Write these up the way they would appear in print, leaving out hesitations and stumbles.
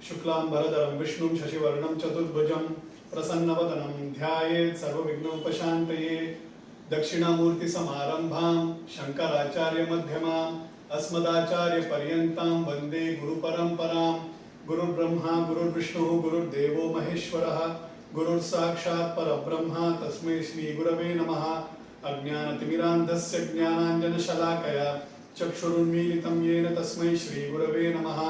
शुक्लांबरधरं विष्णुं शशिवर्णं चतुर्भुजं प्रसन्नवदनं ध्यायेत् सर्वविघ्नोपशान्तये दक्षिणामूर्तिसमारम्भां शङ्कराचार्यमध्यमाम् अस्मदाचार्यपर्यन्तां वन्दे गुरुपरम्परां गुरुर्ब्रह्मा गुरुर्विष्णुः गुरुर्देवो महेश्वरः गुरुर्साक्षात् परब्रह्म तस्मै श्रीगुरवे नमः। अज्ञानतिमिरान्धस्य ज्ञानाञ्जनशलाकया चक्षुरुन्मीलितं येन तस्मै श्रीगुरवे नमः।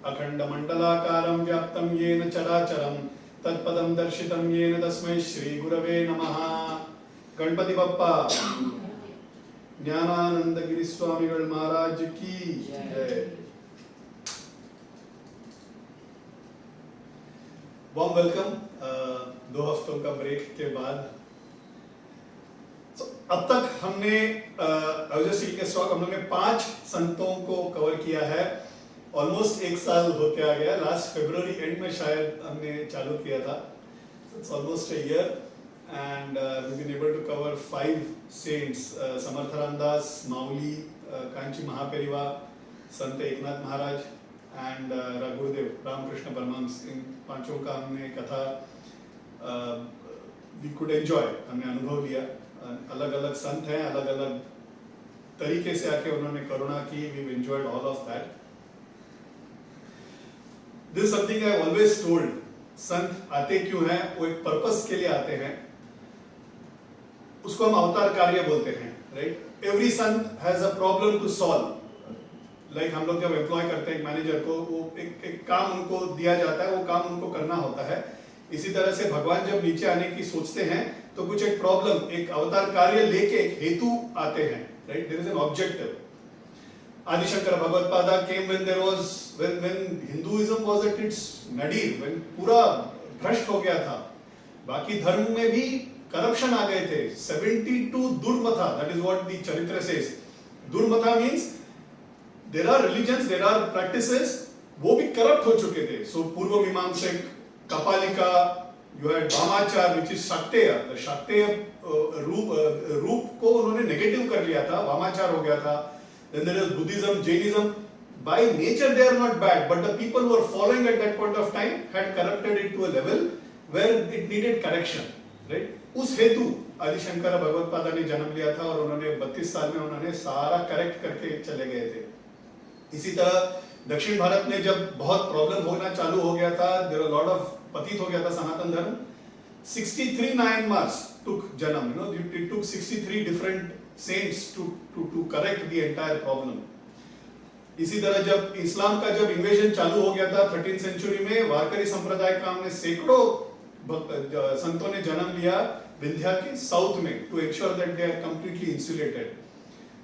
अखण्डमण्डलाकारं व्याप्तं येन चराचरं तत्पदं दर्शितं येन तस्मै श्रीगुरवे नमः। गणपति बप्पा ज्ञानानंद गिरी स्वामीगढ़ महाराज की जय। वार्म वेलकम 2 हफ्तों का ब्रेक के बाद। अब तक हमने हम लोगों ने 5 संतों को कवर किया है। ऑलमोस्ट 1 साल होते आ गया। लास्ट फरवरी एंड में शायद हमने चालू किया था। It's almost a year and we've been able to cover 5 saints, Samarth Ramdas, Mauli, Kanchi Mahaperiva, Sant Eknath Maharaj and Gurudev Ramakrishna Paramahamsa। इन 5 का हमने कथा we could enjoy, हमने अनुभव लिया। अलग अलग संत हैं, अलग अलग तरीके से आके उन्होंने करुणा की। we've enjoyed all of that. This is something I always told, संत आते क्यों हैं? वो एक पर्पस के लिए आते हैं, उसको हम अवतार कार्य बोलते हैं, right. Every sant has a problem to solve. Like हम लोग जब एम्प्लॉय करते हैं एक मैनेजर को, वो एक काम उनको दिया जाता है, वो काम उनको करना होता है। इसी तरह से भगवान जब नीचे आने की सोचते हैं तो कुछ एक प्रॉब्लम, एक अवतार कार्य लेके एक हेतु आते हैं, right. There is an objective. Adi Shankara Bhagavatpada came when there was when Hinduism was at its nadir, when पूरा भ्रष्ट हो गया था। बाकी धर्म में भी करप्शन आ गए थे। 72 दुर्मता, दैट इज व्हाट द चरित्र सेज। दुर्मता means there are religions, there are practices, वो भी करप्ट हो चुके थे। सो पूर्व मीमांसक, कपालिका, यू हैड वामाचार व्हिच इज शाक्तेय। द शाक्तेय रूप को उन्होंने नेगेटिव कर लिया था, वामाचार हो गया था। Then there is Buddhism, Jainism. by nature they are not bad, but the people who were following at that point of time had corrupted it to a level where it needed correction, right। उस हेतु आदिशंकर भगवत्पादा ने जन्म लिया था और उन्होंने 32 साल में उन्होंने सारा करेक्ट करके चले गए थे। इसी तरह दक्षिण भारत में जब बहुत प्रॉब्लम होना चालू हो गया था, देयर आर लॉट ऑफ पतित हो गया था सनातन धर्म। 63 Myanmars took जन्म, you know, it took 63 different saints to correct the entire problem। इसी तरह जब इस्लाम का जब इन्वेजन चालू हो गया था 13th सेंचुरी में, वारकरी संप्रदाय का हमने सैकड़ों संतों ने जन्म लिया विंध्या के साउथ में, to ensure that they are completely insulated.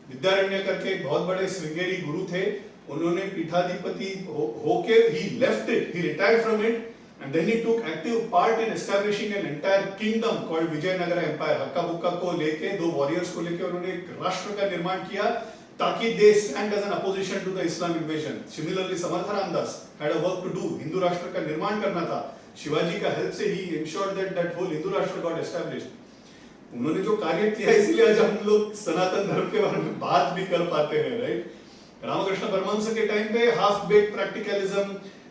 Vidyaranya करके एक बहुत बड़े श्रृंगेरी गुरु थे, उन्होंने पीठाधिपति होके he left it, he retired from it and then he took active part in establishing an entire kingdom called Vijayanagara empire. Hakka Bukka को लेके, 2 वॉरियर्स को लेके उन्होंने एक राष्ट्र का निर्माण किया ताकि they stand as an opposition to the Islam invasion। Similarly, Samarth Ramdas had a work to do, Hindu राष्ट्र का निर्माण करना था। शिवाजी का हेल्प से ही ensured that whole हिंदू राष्ट्र got established। उन्होंने जो कार्य किया, इसलिए आज हम लोग सनातन धर्म के बारे में बात भी कर पाते हैं, राइट। रामकृष्ण परमहंस के टाइम पे हाफ बेक प्रैक्टिकलिज्म,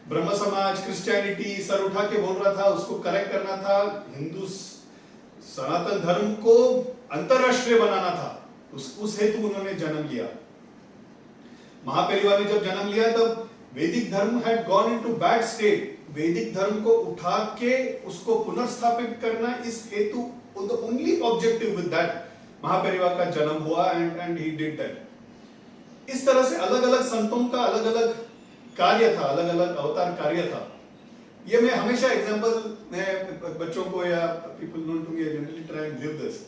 ब्रह्म समाज, क्रिश्चियनिटी सर उठा के बोल रहा था, उसको करेक्ट करना था। हिंदू सनातन धर्म को अंतरराष्ट्रीय बनाना था, उस हेतु उन्होंने जन्म लिया। महापेरिवा ने जब जन्म लिया तब वैदिक धर्म had gone into bad state. वैदिक धर्म को उठा के उसको पुनर्स्थापित करना, इस हेतु the only objective with that Mahaperiyava का जन्म हुआ एंड ही डिड दैट। इस तरह से अलग अलग संतों का अलग अलग कार्य था, अलग अलग अवतार कार्य था। ये मैं हमेशा एग्जांपल मैं बच्चों को या people known to me generally try and live this.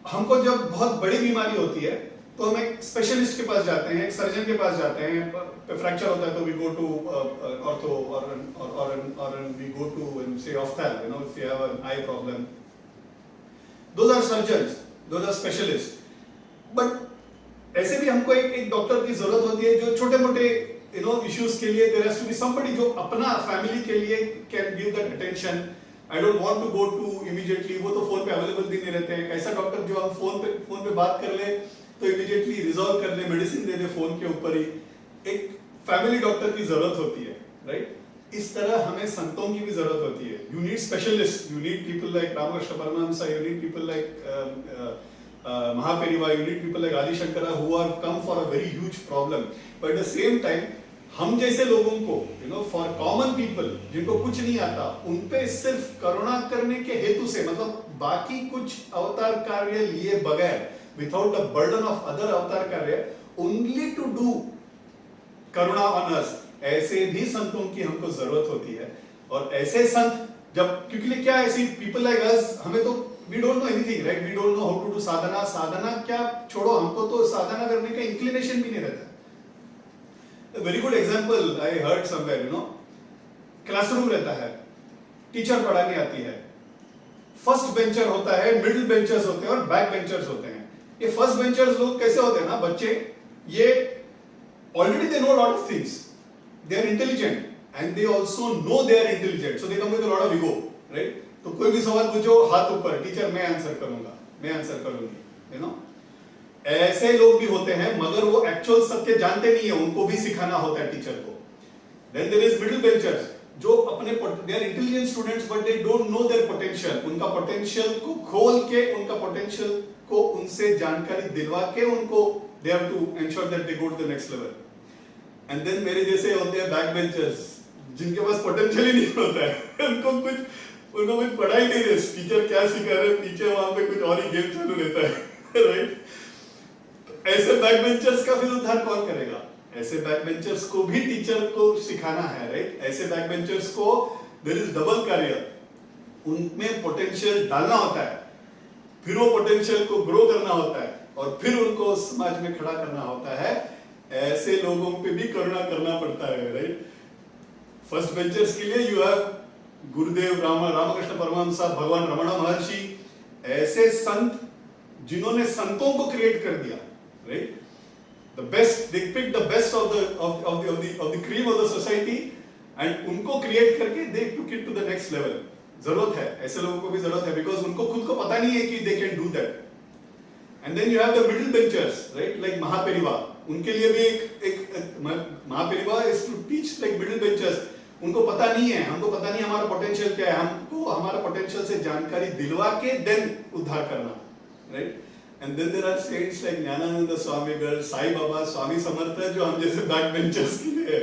हमको जब बहुत बड़ी बीमारी होती है तो हम एक स्पेशलिस्ट के पास जाते हैं, एक सर्जन के पास जाते हैं। फ्रैक्चर होता है तो वी गो टू ऑर्थो और we go to say ophthal, you know, if you have an eye problem. Those are surgeons, those are specialist. But ऐसे भी हमको एक डॉक्टर की जरूरत होती है जो छोटे मोटे यू नो इश्यूज के लिए there has to be somebody जो अपना फैमिली के लिए can give that attention. I don't want to go to immediately, वो तो फोन पे अवेलेबल भी नहीं रहते हैं। ऐसा डॉक्टर जो हम फोन पे बात कर ले तो इमीडिएटली रिजॉल्व कर ले, मेडिसिन दे दे फोन के ऊपर ही। एक फैमिली डॉक्टर की जरूरत होती है, राइट? इस तरह हमें संतों की भी जरूरत होती है. You need specialist, you need people like Ramakrishna Paramahamsa, you need people like Mahaperiyava, you need people like Adi Shankara who are come for a very huge problem. But at the same time, हम जैसे लोगों को, for common people जिनको कुछ नहीं आता, उन पे सिर्फ करुणा करने के हेतु से, मतलब बाकी कुछ अवतार कार्य लिए बगैर, without the burden of other अवतार कार्य, only to do Karuna on us, ऐसे भी संतों की हमको जरूरत होती है. और ऐसे संत जब, क्योंकि क्या ऐसी people like us, हमें तो we don't know anything, right? We don't know how to do sadhana. साधना क्या छोड़ो, हमको तो साधना करने का इंक्लिनेशन भी नहीं रहता. A very good example I heard somewhere, classroom रहता है, टीचर पढ़ाने आती है, फर्स्ट बेंचर होता है, मिडिल बेंचर्स होते हैं और बैक बेंचर्स होते हैं. ये फर्स्ट बेंचर्स लोग कैसे होते हैं ना, बच्चे, ये already they know lot of things, they are intelligent and they also know they are intelligent, so they come with a lot of ego, right? तो कोई भी सवाल पूछो, हाथ ऊपर, टीचर मैं आंसर करूंगा, मैं आंसर करूंगी, ऐसे लोग भी होते हैं, मगर वो एक्चुअल सत्य जानते नहीं है, उनको भी सिखाना होता है टीचर को. Then there is middle benchers, जो अपने, they are intelligent students but they don't know their potential, उनका पोटेंशियल को खोल के, उनका पोटेंशियल को उनसे जानकारी दिलवा के, उनको they have to ensure that they go to the next level. And then मेरे जैसे होते हैं बैक बेंचर्स, जिनके पास पोटेंशियल ही नहीं होता है, उनको कुछ पढ़ाई नहीं रहे, टीचर क्या सिखा रहे, पीछे वहां पे कुछ और ही गेम चालू रहता है, राइट? ऐसे बैक बेंचर्स का फिर उद्धार कौन करेगा? ऐसे बैक बेंचर्स को भी टीचर को सिखाना है, राइट? ऐसे बैक बेंचर्स को देयर इज डबल कार्य, उनमें पोटेंशियल डालना होता है, फिर वो पोटेंशियल को ग्रो करना होता है, और फिर उनको समाज में खड़ा करना होता है. ऐसे लोगों पे भी करुणा करना पड़ता है, राइट? फर्स्ट बेंचर्स के लिए यू हैव गुरुदेव रामकृष्ण परमहंस, भगवान रमणा महर्षि, ऐसे संत जिन्होंने संतों को क्रिएट कर दिया, right? The best, they picked the best of the cream of the society and उनको क्रिएट करके they took it to the next level. जरूरत है, ऐसे लोगों को भी जरूरत है, because उनको खुद को पता नहीं है कि they can do that. And then you have the middle benchers, right? Like Mahaperiyava, उनके लिए भी एक Mahaperiyava is to teach like middle benchers. उनको पता नहीं है, हमको पता नहीं हमारा पोटेंशियल क्या है, हमको हमारा पोटेंशियल से जानकारी दिलवा के देन उद्धार करना, right? And then there are saints like Gnanananda Swamigal, Sai Baba, Swami Samarth, जो हम जैसे बैक बेंचर्स के लिए,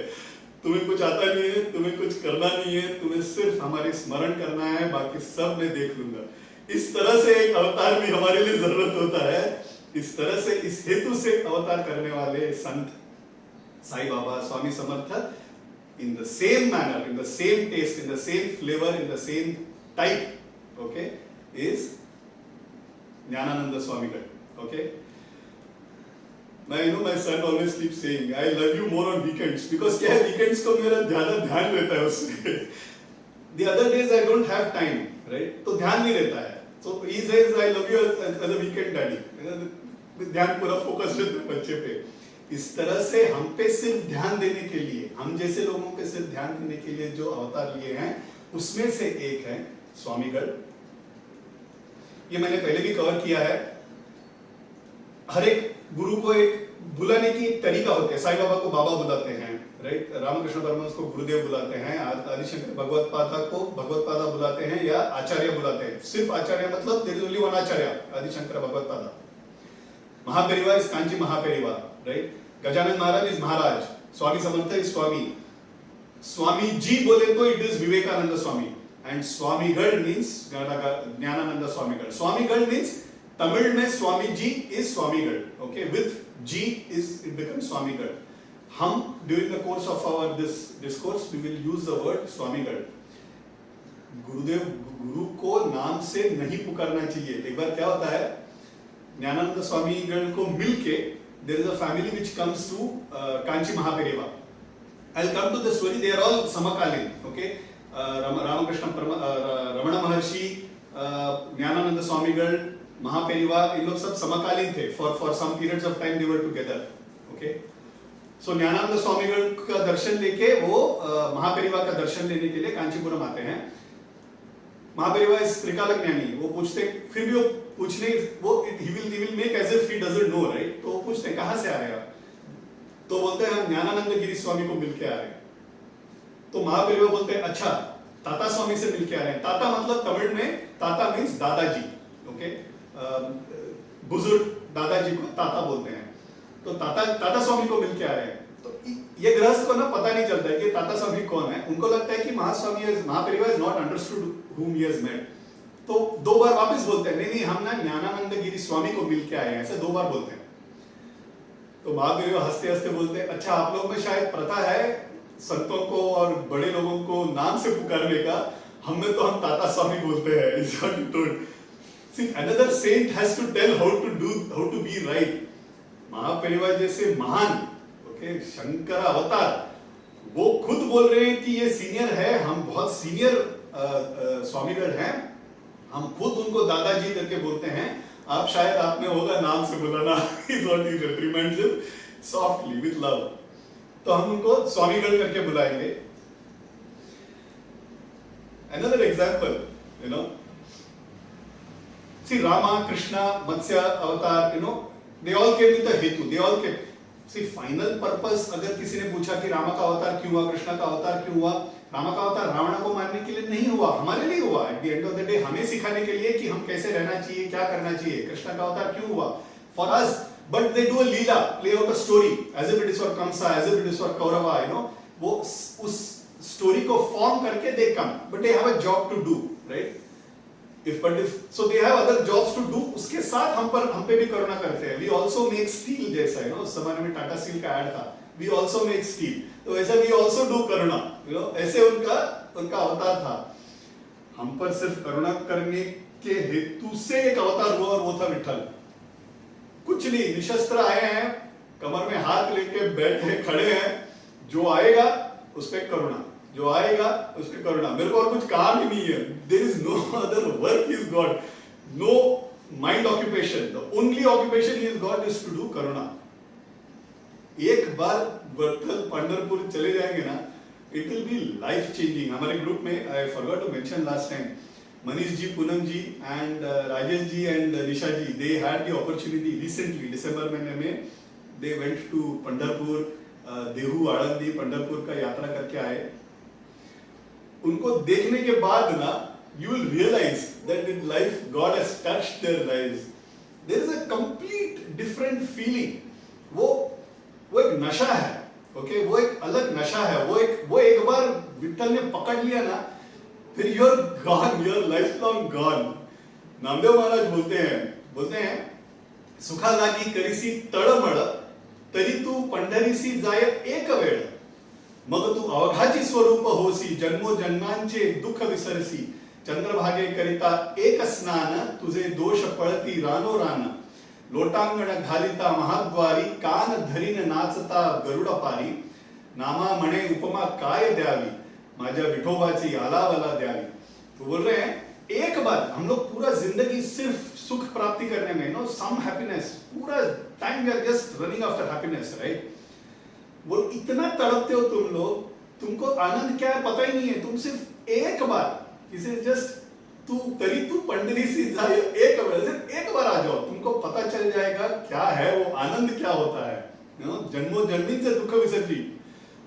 तुम्हें कुछ आता नहीं है, तुम्हें कुछ करना नहीं है, तुम्हें सिर्फ हमारे स्मरण करना है, बाकी सब मैं देख लूंगा. इस तरह से एक अवतार भी हमारे लिए जरूरत होता है. इस तरह से, इस हेतु से अवतार करने वाले संत साईं बाबा, स्वामी समर्थ, in the same manner, in the same taste, in the same flavor, in the same type, okay, is Jnanananda Swamigal, okay? Now, my son always keeps saying, I love you more on weekends, because क्या है, weekends को मेरा ज़्यादा ध्यान रहता है उसमें. The other days I don't have time, right? तो ध्यान नहीं रहता है. So he says, I love you as a weekend daddy. ध्यान पूरा फोकस रहता है बच्चे पे. इस तरह से हम पे सिर्फ ध्यान देने के लिए, हम जैसे लोगों पे सिर्फ ध्यान देने के लिए जो अवतार लिए हैं, उसमें से एक है स्वामीगढ़. ये मैंने पहले भी कवर किया है. हर एक गुरु को एक बुलाने की तरीका होता है. साईं बाबा को बाबा बुलाते हैं, राइट? रामकृष्ण परमहंस को गुरुदेव बुलाते हैं, आदिशंकर भगवत्पादा को भगवत्पादा बुलाते हैं या आचार्य बुलाते हैं. सिर्फ आचार्य मतलब देयर इज ओनली वन आचार्य, Adi Shankara Bhagavatpada. Mahaperiyava is Kanchi Mahaperiyava, right? Gajanan Maharaj is Maharaj, Swami Samarth is Swami, Swami ji बोले तो it is Vivekananda Swami, and Swamigal means Gnanananda Swamigal. Swamigal means Tamil में Swami ji is Swamigal, okay, with ji is it becomes Swamigal. हम during the course of our this discourse we will use the word Swamigal. Gurudev, गुरु को नाम से नहीं पुकारना चाहिए. एक बार क्या होता है, ज्ञानानंद स्वामीगढ़ को मिलके there is a family which comes to Kanchi Mahaperiyava. I'll come to the story. They are all samakalin, okay? Ramakrishna Ramana Maharshi, Jnanananda Swamigal, Mahaperiyava, इन लोग सब समकालीन थे. For some periods of time they were together, okay? So Gyananand स्वामीगढ़ का दर्शन लेके वो महापेरिवा का दर्शन लेने के लिए कांचीपुरम आते हैं. महापेरिवा इस त्रिकाल ज्ञानी, वो पूछते, फिर भी वो पूछने, वो he will make as if he doesn't know, right? तो वो पूछते कहाँ से आ रहे आप? तो बोलते हैं हम ज्ञानानंद गिरी स्वामी को मिलके आ रहे हैं। तो महापेरिवा बोलते हैं अच्छा ताता स्वामी से मिलके आ रहे हैं। ताता मतलब तमिल में ताता मीन्स दादाजी, ओके, बुजुर्ग दादाजी को ताता बोलते हैं। तो ताता स्वामी को मिलके आ रहे हैं। तो ये गृहस्थ को ना पता नहीं चलता है कि ताता स्वामी कौन है। उनको लगता है कि Mahaperiyava is not understood whom he has met। तो 2 बार वापस बोलते हैं नहीं हम ना ज्ञानानंद गिरी स्वामी को मिलके आए हैं, ऐसे 2 बार बोलते हैं। तो महापेरिवा हंसते हंसते बोलते हैं अच्छा आप लोग में शायद प्रथा है संतों को और बड़े लोगों को नाम से पुकारने का, हमें तो हम ताता स्वामी बोलते हैं। Is what he told। See, another saint has to tell how to be right। Mahaperiva जैसे महान, ओके, शंकर अवतार, वो खुद बोल रहे हैं कि ये सीनियर है, हम बहुत सीनियर स्वामीगढ़ हैं, हम खुद उनको दादाजी करके बोलते हैं। आप शायद आपने होगा नाम से बुलाना। Is what he reprimands him softly with love। तो हम उनको स्वामीगढ़ करके बुलाएंगे। Another example, you know, see Rama, Krishna, Matsya avatar, you know, they all came with a hetu, they all came। See final purpose अगर किसी ने पूछा कि रामा का अवतार क्यों हुआ, कृष्णा का अवतार क्यों हुआ, रामा का अवतार रावण को मारने के लिए नहीं हुआ, हमारे लिए हुआ। At the end of the day हमें सिखाने के लिए कि हम कैसे रहना चाहिए, क्या करना चाहिए। कृष्णा का अवतार क्यों हुआ, for us, but they do a लीला, play out a story as if it is for Kamsa, as if it is for Kaurava, you know, वो उस स्टोरी को फॉर्म करके they come, but they have a job to do, right. if so they have other jobs to do। उसके साथ हम पे भी करुणा करते हैं। we also make steel, जैसा है, उस समय में टाटा स्टील का ऐड था, we also make steel, तो ऐसा we also do Karuna, you know, ऐसे उनका अवतार था। हम पर सिर्फ करुणा करने के हेतु से एक अवतार हुआ और वो था विठल। कुछ नहीं, निशस्त्र आए हैं, कमर में हाथ लेके बैठे खड़े हैं, जो आएगा उस पे करुणा, जो आएगा उस पे करुणा, मेरे को और कुछ काम ही नहीं है। There is no other work is God, no mind occupation, the only occupation is God is to do करुणा। एक बार विठल पंढरपुर चले जाएंगे ना, it will be life changing. हमारे ग्रुप में I forgot to mention last time, Manish ji, Poonam ji and Rajesh ji and Nisha ji, they had the opportunity recently दिसंबर महीने में, they went to Pandharpur, Dehu, Alandi, Pandharpur का यात्रा करके आए। उनको देखने के बाद ना, you will realize that in life God has touched their lives। There is a complete different feeling। वो एक नशा है, ओके, वो एक अलग नशा है। वो एक बार विठल ने पकड़ लिया ना, फिर you're gone, you're lifelong gone। Namdev महाराज बोलते हैं सुखा लागी करीसी तळमळ, तरी तू पंढरीसी जाय एक वेळ, मग तू अवघाची स्वरूप होसी, जन्मोजन्मांचे दुःख विसरसी, चंद्रभागे करिता एक स्नान, तुझे दोष पळती रानो रान, लोटांगण घालिता महाद्वारी, कान धरीन नाचता गरुड पारी, नामा म्हणे उपमा काय द्यावी, माझ्या विठोबाची आलावला द्यावी। तो बोल रहे हैं एक बार हम लोग पूरा जिंदगी सिर्फ सुख प्राप्ति करने में, नो, सम हैप्पीनेस, पूरा time we are just running after happiness, right. वो इतना तड़पते हो तुम लोग, तुमको आनंद क्या है पता ही नहीं है। तुम सिर्फ एक बार इसे जस्ट तू पंडरी सी जाए, एक बार आ जाओ, तुमको पता चल जाएगा क्या है वो आनंद, क्या होता है। जन्मों जन्मी से दुख विसर्जी,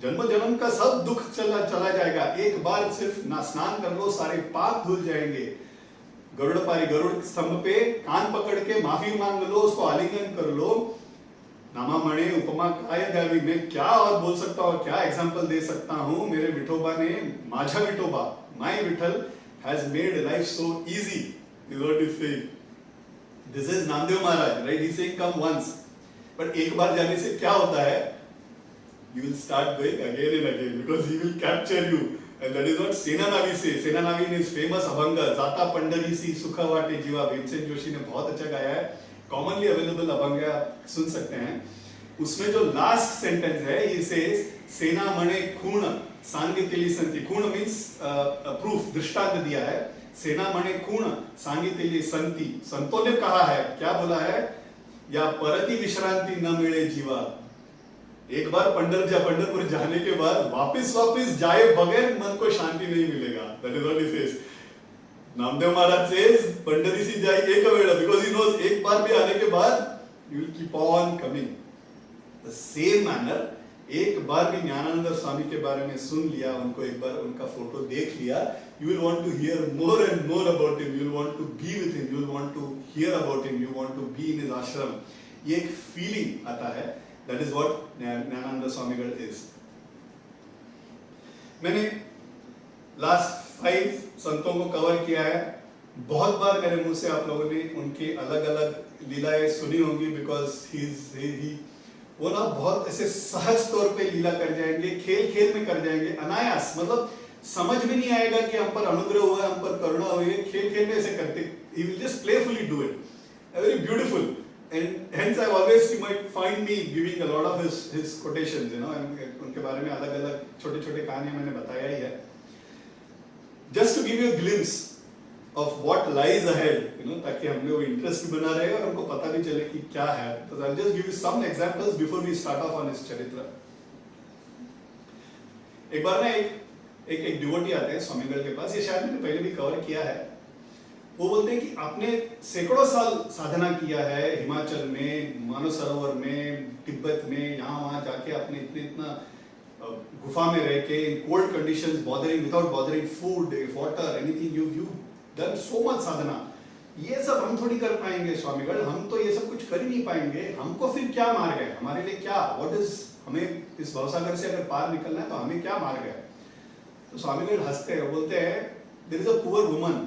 जन्म जन्म का सब दुख चला जाएगा। एक बार सिर्फ ना स्नान कर लो, सारे पाप धुल जाएंगे। गरुड़ स्तंभ पे कान पकड़ के माफी मांग लो, उसको आलिंगन कर लो। नामा मणे उपमा काय द्यावी, मैं क्या और बोल सकता हूँ, क्या एग्जांपल दे सकता हूँ। मेरे विठोबा ने, माझा Vithoba, my Vithal has made life so easy, is what he's saying। This is Namdev Maharaj, right? He's saying come once, but एक बार जाने से क्या होता है, you will start going again and again because he will capture you, and that is what सेना नावी says। सेना नावी ने इस फेमस अभंग जाता पंढरीसी सुख वाटे जीवा, भीमसेन जोशी ने बहुत अच्छा गाया है, कॉमनली अवेलेबल अभंग है, आप सुन सकते हैं। उसमें जो लास्ट सेंटेंस है, ये सेज सेना मणे खूण सांगितली संती। खूण मीन्स प्रूफ, दृष्टांत दिया है। सेना मणे खूण सांगितली संती, संतों ने कहा है, क्या बोला है, या परती विश्रांति न मिले जीवा। एक बार पंढरपुर जाने के बाद वापस जाए बगैर मन को शांति नहीं मिलेगा। That is what he says. Namdev Maharaj says Pandhari सी जाए एक वेळ, बिकॉज ही नोज एक बार भी आने के बाद you will keep on coming. The same manner, एक बार भी ज्ञानानंद स्वामी के बारे में सुन लिया, उनको एक बार उनका फोटो देख लिया, you will want to hear more and more about him, you will want to be with him, you will want to hear about him, you want to be in his ashram. ये एक feeling आता है, that is what Gnanananda Swamigal is. मैंने last 5 संतों को cover किया है. बहुत बार मेरे मुंह से आप लोगों ने उनकी अलग अलग लीलाएं सुनी होंगी, बिकॉज वो ना बहुत ऐसे सहज तौर पे लीला कर जाएंगे, खेल खेल में कर जाएंगे, अनायास, मतलब समझ भी नहीं आएगा कि हम पर अनुग्रह हुआ है, हम पर करुणा हुई है, खेल खेल में ऐसे करते, he will just playfully do it, very beautiful, and hence I always you might find me giving a lot of his quotations, you know, and उनके बारे में अलग अलग छोटे छोटे कहानियां मैंने बताया ही है. Just to give you a glimpse of what lies ahead, you know, ताकि हम लोग इंटरेस्ट भी बना रहे और हमको पता भी चले कि क्या है. तो I'll just give you some examples before we start off on his चरित्र. एक बार ना एक डिवोटी आते हैं स्वामीगढ़ के पास, ये शायद मैंने पहले भी कवर किया है. वो बोलते हैं कि आपने सैकड़ों साल साधना किया है हिमाचल में, मानसरोवर में, तिब्बत में, यहाँ वहाँ जाके आपने इतना गुफा में रह के, in cold conditions, without bothering food, water, anything, you've done so much साधना. ये सब हम थोड़ी कर पाएंगे स्वामीगढ़, हम तो ये सब कुछ कर ही नहीं पाएंगे. हमको फिर क्या मार्ग है, हमारे लिए क्या, व्हाट इज, हमें इस भवसागर से अगर पार निकलना है तो हमें क्या मार्ग है. तो स्वामीगढ़ हंसते हैं, बोलते हैं there is a poor woman,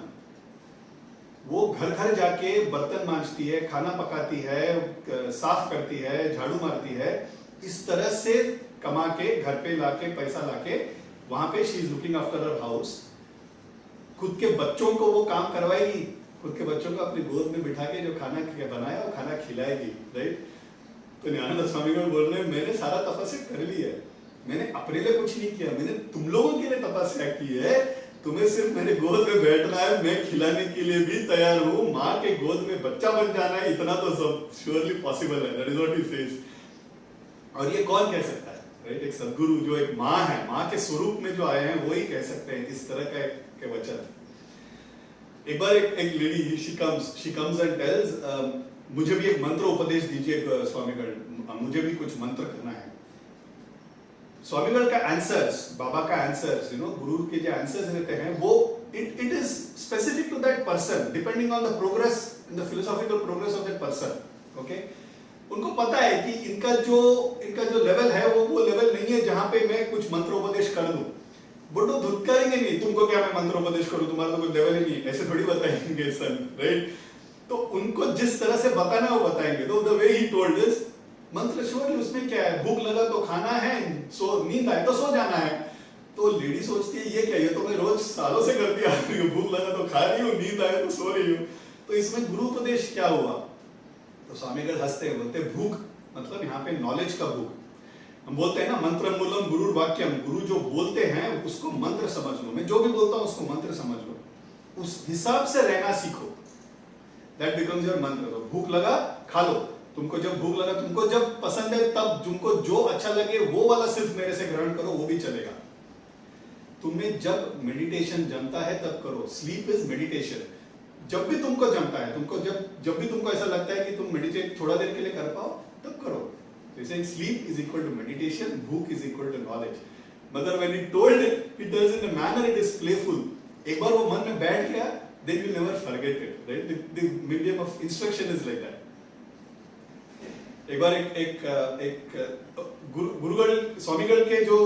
वो घर घर जाके बर्तन मांजती है, खाना पकाती है, साफ करती है, झाड़ू मारती है, इस तरह से कमा के घर पे लाके पैसा लाके वहां पे she is looking after her house. खुद के बच्चों को वो काम करवाएगी, खुद के बच्चों को अपनी गोद में बिठा के जो खाना बनाया वो खाना खिलाएगी, राइट. तो ज्ञानानंद स्वामीगढ़ बोल रहे हैं मैंने सारा तपस्या कर ली है, मैंने अपने लिए कुछ नहीं किया, मैंने तुम लोगों के लिए तपस्या की है. तुम्हें सिर्फ मेरे गोद में बैठना है, मैं खिलाने के लिए भी तैयार हूँ, माँ के गोद में बच्चा बन जाना है, इतना तो सब श्योरली पॉसिबल है. That is what he says. और ये कौन कह सकता है, राइट. एक सदगुरु जो एक माँ है, माँ के स्वरूप में जो आए हैं वो ही कह सकते हैं इस तरह के वचन. एक बार एक lady she comes and tells, मुझे भी एक मंत्र उपदेश दीजिए स्वामीगढ़, मुझे भी कुछ मंत्र करना है. स्वामीगढ़ का आंसर्स, बाबा का आंसर्स, यू नो, गुरु के जो आंसर्स रहते हैं वो it is specific to that person, depending on the progress in the philosophical progress of that person. Okay, उनको पता है कि इनका जो लेवल है वो लेवल नहीं है जहां पे मैं कुछ मंत्रोपदेश कर दूं. बट वो धुतकारेंगे नहीं, तुमको क्या मैं मंत्रोपदेश करूं, तुम्हारा तो कोई लेवल ही नहीं, ऐसे थोड़ी बताएंगे सन, राइट. तो उनको जिस तरह से बताना है वो बताएंगे. तो the way he told this मंत्र, श्योरली उसमें क्या है, भूख लगा तो खाना है, सो नींद आए तो सो जाना है. तो लेडी सोचती है ये क्या, ये तो मैं रोज सालों से करती आ रही हूँ, भूख लगा तो खा रही हूँ, नींद आए तो सो रही हूँ, तो इसमें गुरु उपदेश क्या हुआ. तो स्वामीगढ़ हंसते हैं, बोलते भूख मतलब यहाँ पे नॉलेज का भूख. हम बोलते हैं ना मंत्र मूलम गुरु वाक्यम, गुरु जो बोलते हैं उसको मंत्र समझ लो, मैं जो भी बोलता हूँ उसको मंत्र समझ लो, उस हिसाब से रहना सीखो. दैट बिकम्स योर मंत्र. तो भूख लगा खा लो, तुमको जब भूख लगा, तुमको जब पसंद है तब, तुमको जो अच्छा लगे वो वाला सिर्फ मेरे से ग्रहण करो, वो भी चलेगा. तुम्हें जब मेडिटेशन जमता है तब करो. Sleep is meditation. जब भी तुमको जमता है, तुमको जब भी तुमको ऐसा लगता है कि तुम मेडिटेट थोड़ा देर के लिए कर पाओ तब करो. जैसे sleep is equal to meditation, भूख इज इक्वल टू नॉलेज. मतलब when he told it does in a manner, it is playful. एक बार वो मन में बैठ गया, then you never forget it, right? The medium of instruction is like that. एक बार एक गुरुगढ़ स्वामीगढ़ के जो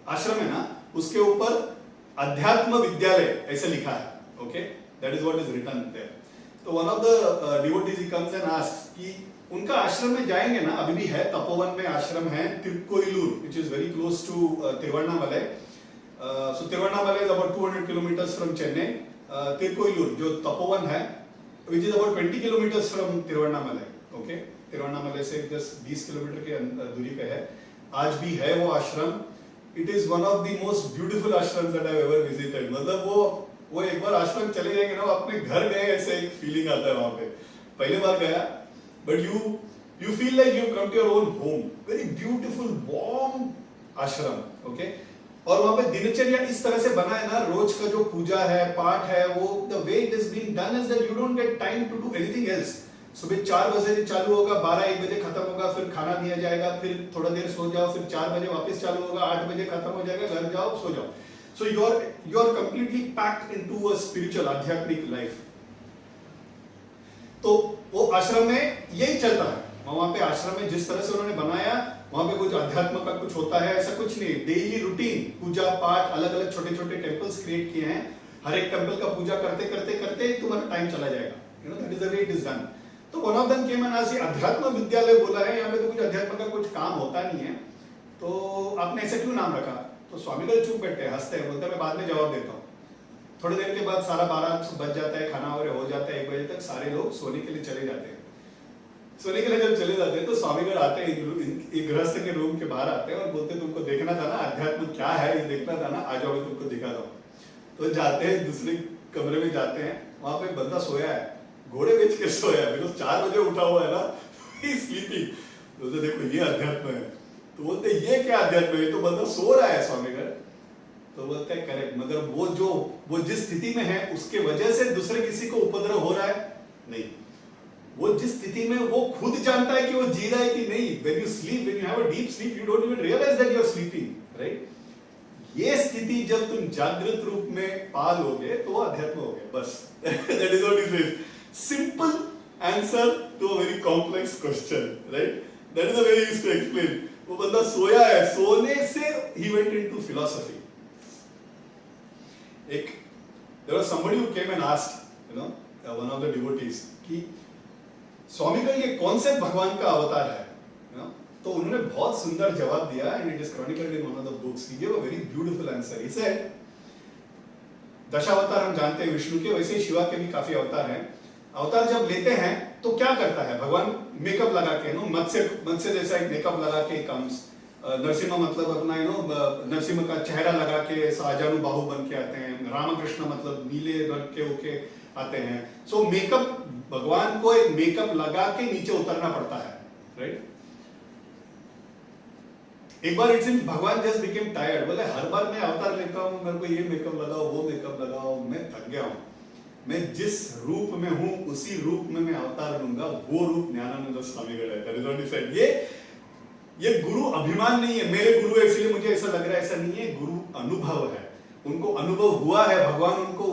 आश्रम है ना, उसके ऊपर अध्यात्म विद्यालय ऐसे लिखा है. Okay, that is what is written there. तो one of the devotees he comes and asks कि उनका आश्रम में जाएंगे ना, अभी भी है, तपोवन में आश्रम है, Tirukoilur, which is very close to Tiruvannamalai. So Tiruvannamalai is about 200 kilometers from Chennai. Tirukkoilur, जो तपोवन है, which is about 20 kilometers from Tiruvannamalai. Okay, Tiruvannamalai से just 20 किलोमीटर के दूरी पे है. आज भी है वो आश्रम. It is one of the most beautiful ashrams that I have ever visited. मतलब वो एक बार आश्रम चले जाएंगे ना, अपने घर गए ऐसे एक फीलिंग आता है वहाँ पे. पहले बार गया, but you feel like you come to your own home. Very beautiful, warm ashram. Okay. और वहां पे दिनचर्या इस तरह से बना है ना, रोज का जो पूजा है, पाठ है, वो the way it is being done is that you don't get time to do anything else. सुबह 4 बजे चालू होगा, 12-1 बजे खत्म होगा, फिर खाना दिया जाएगा, फिर थोड़ा देर सो जाओ, फिर 4 बजे वापस चालू होगा, 8 बजे खत्म हो जाएगा, घर जाओ, सो जाओ. So you're completely packed into a spiritual आध्यात्मिक life. तो वो आश्रम में यही चलता है. वहां पे आश्रम में जिस तरह से उन्होंने बनाया, वहां पे कुछ अध्यात्म का कुछ होता है ऐसा कुछ नहीं. डेली रूटीन, पूजा पाठ, अलग अलग छोटे छोटे टेम्पल्स क्रिएट किए हैं. हर एक टेम्पल का पूजा करते करते करते तुम्हारा टाइम चला जाएगा. You know that is the way it is done. तो one of them came and asked, अध्यात्म विद्यालय बोला है, यहाँ पे तो कुछ अध्यात्म का कुछ काम होता नहीं है, तो आपने ऐसे क्यों नाम रखा? तो स्वामीगल चुप बैठते हैं, हंसते हैं, बोलते हैं मैं बाद में जवाब देता हूँ. थोड़ी देर के बाद 12:30 बज जाता है, खाना वगैरह हो जाता है, 1 बजे तक सारे लोग सोने के लिए चले जाते हैं. सोने के लिए जब चले जाते हैं तो स्वामीगढ़ आते हैं, एक गृहस्थ के रूम के बाहर आते हैं और बोलते हैं तुमको देखना था ना अध्यात्म क्या है, ये देखना था ना, आ जाओ मैं तुमको दिखाता हूँ. तो जाते हैं, दूसरे कमरे में जाते हैं, वहां पे बंदा सोया है, घोड़े बेच के सोया है, बिकॉज 4 बजे उठा हुआ है ना, स्लीपिंग. बोलते देखो ये अध्यात्म है. तो बोलते ये क्या अध्यात्म है, तो बंदा सो रहा है स्वामीगढ़. तो बोलते हैं करेक्ट, मगर वो जिस स्थिति में है उसके वजह से दूसरे किसी को उपद्रव हो रहा है नहीं. वो जिस स्थिति में वो खुद जानता है कि वो जी रहा है कि नहीं. when you sleep, when you have a deep sleep, you don't even realize that you are sleeping, right? ये स्थिति जब तुम जागृत रूप में पा लोगे तो वो अध्यात्म हो गया, बस. that is what it is. Simple answer to a very complex question, right? That is the way he used to explain. वो बंदा सोया है, सोने से he went into philosophy. There was somebody who came and asked, you know, one of the devotees, कि स्वामीगढ़ ये कौन से भगवान का अवतार है, you know? तो उन्होंने बहुत सुंदर जवाब दिया, and it is chronicled in one of the books. He gave a very beautiful answer. He said, Dashavatar हम जानते हैं विष्णु के, वैसे ही शिवा के भी काफी अवतार हैं. अवतार जब लेते हैं तो क्या करता है भगवान? मेकअप लगा के, नो, मत्स्य जैसा एक मेकअप लगा के कम्स. नरसिम्हा मतलब अपना, यू नो, नरसिम्हा का चेहरा लगा के साजानु बाहु बन के आते हैं. रामकृष्ण मतलब नीले रंग के होके आते हैं. सो मेकअप, भगवान को एक मेकअप लगा के नीचे उतरना पड़ता है, राइट? एक बार इट्स भगवान जस्ट बिकेम टायर्ड. बोले हर बार मैं अवतार लेता हूँ, मेरे को ये मेकअप लगाओ, वो मेकअप लगाओ, मैं थक गया हूँ. मैं जिस रूप में हूँ उसी रूप में मैं अवतार लूंगा. वो रूप ज्ञानानंद स्वामीगढ़ है. That is what he said. ये गुरु अभिमान नहीं है, मेरे गुरु है इसलिए मुझे ऐसा लग रहा है, ऐसा नहीं है. गुरु अनुभव है, उनको अनुभव हुआ है, भगवान उनको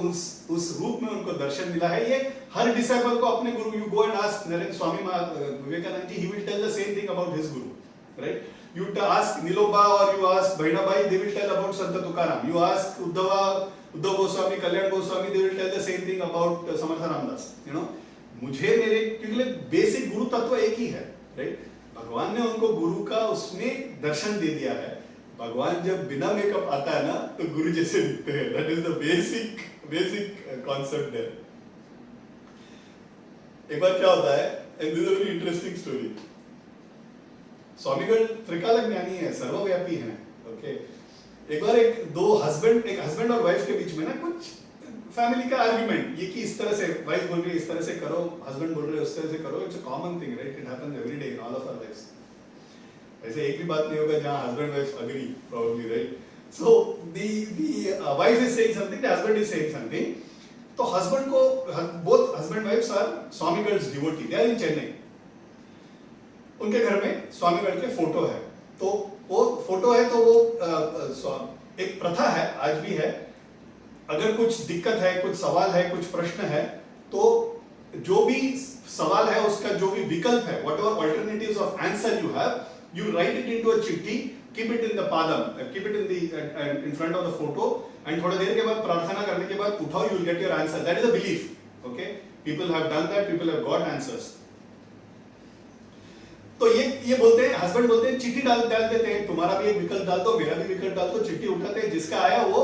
उस रूप में उनको दर्शन मिला है. ये हर डिसाइपल को अपने guru, you go and ask Narendra Swami Vivekananda ji, he will tell the same thing about his guru, right? You ask Niloba or you ask Bhainabai, they will tell about Sant Tukaram. You ask Uddhav Goswami, Kalyan Goswami, they will tell the same thing about Samartha Ramdas. You know, मुझे मेरे, क्योंकि basic गुरु तत्व एक ही है, right? भगवान ने उनको गुरु का उसमें दर्शन दे दिया है. भगवान जब बिना मेकअप आता है ना तो गुरु जैसे दिखते हैं. That is the basic concept there. एक बार क्या होता है, and this is a very interesting story. स्वामीगढ़ त्रिकाल ज्ञानी है, सर्वव्यापी है. ओके, एक बार एक हस्बैंड और वाइफ के बीच में ना कुछ फैमिली का आर्गुमेंट, ये कि इस तरह से वाइफ बोल रही है इस तरह से करो, हस्बैंड बोल रहे हैं उस तरह से करो. It's a common thing, right? It happens every day in all of our lives. ऐसे एक भी बात नहीं होगा जहां husband wife agree, probably, right? So the wife is saying something, the husband is saying something. तो हस्बैंड को, both husband wives are स्वामीगढ़'s devotee, they are in Chennai. उनके घर में स्वामीगढ़ के फोटो है. तो वो फोटो है तो वो एक प्रथा है, आज भी है. अगर कुछ दिक्कत है, कुछ सवाल है, कुछ प्रश्न है, तो जो भी सवाल है उसका जो भी विकल्प है, whatever alternatives of answer you have, you write it into a चिट्ठी, कीप इट इन द पादम, keep it in front of the photo, and थोड़ा देर के बाद प्रार्थना करने के बाद उठाओ, you will get your answer. That is a belief. Okay, people have done that, people have got answers. तो ये बोलते हैं, हस्बैंड बोलते हैं चिट्ठी डाल देते हैं, तुम्हारा भी एक विकल्प डाल दो, मेरा भी विकल्प डाल दो. चिट्ठी उठाते हैं, जिसका आया वो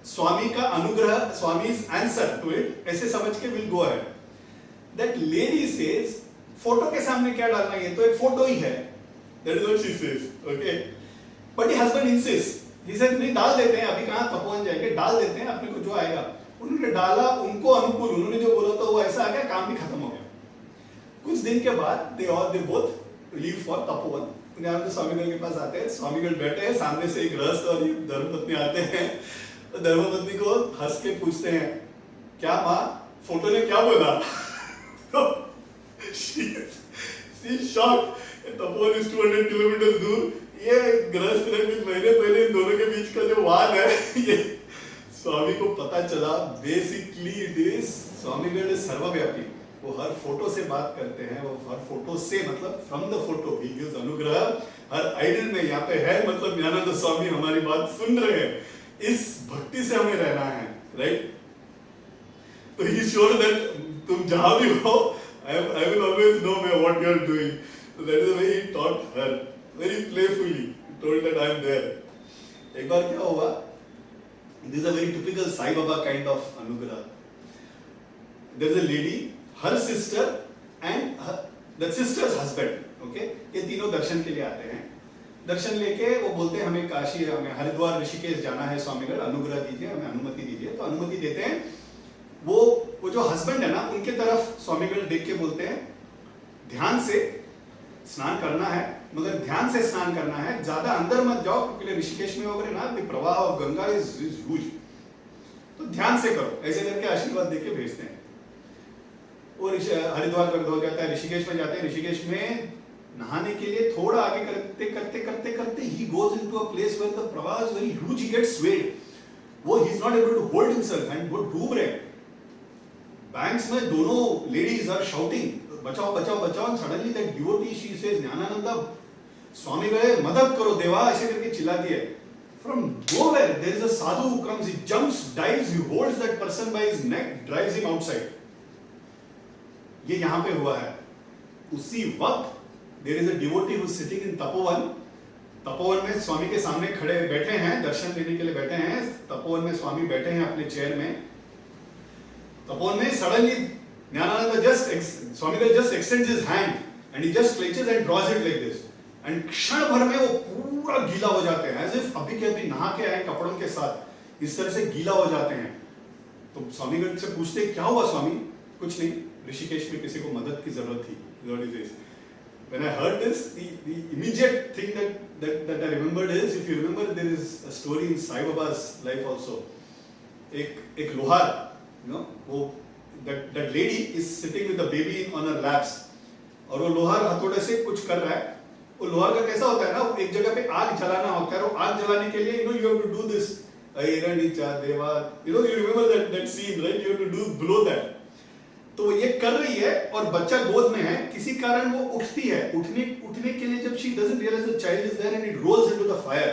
स्वामी का अनुग्रह, स्वामी's आंसर टू इट, ऐसे समझ के will go ahead. That lady says, photo के सामने क्या डालना, ये तो एक फोटो ही है. That is what she says. Okay, but ये हस्बैंड इंसिस्ट, ही सेज नहीं, डाल देते हैं, अभी कहां तपोवन जाएंगे, डाल देते हैं, अपने को जो आएगा. उन्होंने डाला, उनको अनुकूल, उन्होंने जो बोला था वो ऐसा आ गया, काम भी खत्म हो गया. कुछ दिन के बाद they both leave for Tapovan. Gnanananda Swamigal के पास आते हैं, स्वामीगढ़ बैठे हैं, सामने से एक गृहस्थ और एक धर्मपत्नी आते हैं. तो धर्मपत्नी को हंस के पूछते हैं, क्या माँ, फोटो ने क्या बोला? तो she shocked. Tapovan is 200 kilometre दूर. ये गृहस्थ ने कुछ महीने पहले इन दोनों के बीच का जो वाद है, ये स्वामी को पता चला. बेसिकली इट इज स्वामीगढ़ इज सर्वव्यापी. वो हर फोटो से बात करते हैं, वो हर फोटो से मतलब from the photo he gives अनुग्रह. हर आइडल में यहाँ पे है, मतलब ज्ञानानंद स्वामी हमारी बात सुन रहे हैं. इस भक्ति से हमें रहना है, राइट? तो ही श्योर दैट तुम जहां भी हो, I will always know what you are doing. So that is the way he taught her, very playfully. He told that I am there. एक बार क्या हुआ? This is a very typical Sai Baba kind of anugrah. There is a lady, her sister and the sister's husband. Okay, ये तीनों दर्शन के लिए आते हैं. दर्शन लेके वो बोलते हैं हमें काशी, हमें हरिद्वार, ऋषिकेश जाना है स्वामीगढ़, अनुग्रह दीजिए, हमें अनुमति दीजिए. तो अनुमति देते हैं. वो जो हस्बैंड है ना, उनके तरफ स्वामीगढ़ देख के बोलते हैं ध्यान से स्नान करना है, मगर ध्यान से स्नान करना है, ज्यादा अंदर मत जाओ, क्योंकि ऋषिकेश में वगैरह ना द प्रवाह ऑफ गंगा इज ह्यूज, तो ध्यान से करो. ऐसे करके आशीर्वाद देके भेजते हैं. वो हरिद्वार कर हो जाता है, ऋषिकेश में जाते हैं. ऋषिकेश में नहाने के लिए थोड़ा आगे करते करते करते करते ही goes into a place where the प्रवाह is very huge. He gets swayed. वो he is not able to hold himself and वो डूब रहे हैं. बैंक्स में दोनों लेडीज आर शाउटिंग बचाओ बचाओ बचाओ. And suddenly that devotee she says Gnanananda Swami गए, मदद करो देवा, ऐसे करके चिल्लाती है. From nowhere there is a sadhu who comes, he jumps, dives, he holds that person by his neck, drives him outside. ये यहां पे हुआ है. उसी वक्त there is a devotee who is sitting in Tapovan. Tapovan में स्वामी के सामने खड़े बैठे हैं, दर्शन लेने के लिए बैठे हैं. तपोवन में स्वामी बैठे हैं अपने चेयर में. तपोवन में suddenly Gnanananda just Swami just extends his hand and he just clutches and draws it like this. And क्षण भर में वो पूरा गीला हो जाते हैं, एज इफ अभी के अभी नहा के आए कपड़ों के साथ, इस तरह से गीला हो जाते हैं. तो स्वामी से पूछते क्या हुआ स्वामी? कुछ नहीं, ऋषिकेश में किसी को मदद की जरूरत थी. When I heard this, the immediate thing that I remembered is, if you remember, there is a story in Sai Baba's life also. एक लोहार, you know, वो that lady is sitting with the baby on her laps, और वो लोहार हथौड़े से कुछ कर रहा है. वो लोहार का कैसा होता है ना, एक जगह पे आग जलाना होता है, और आग जलाने के लिए you have to do this Airanicha Deva, you remember that scene, right? You have to blow that. तो ये कर रही है और बच्चा गोद में है. किसी कारण वो उठती है, उठने के लिए जब she doesn't realize the child is there and it rolls into the fire.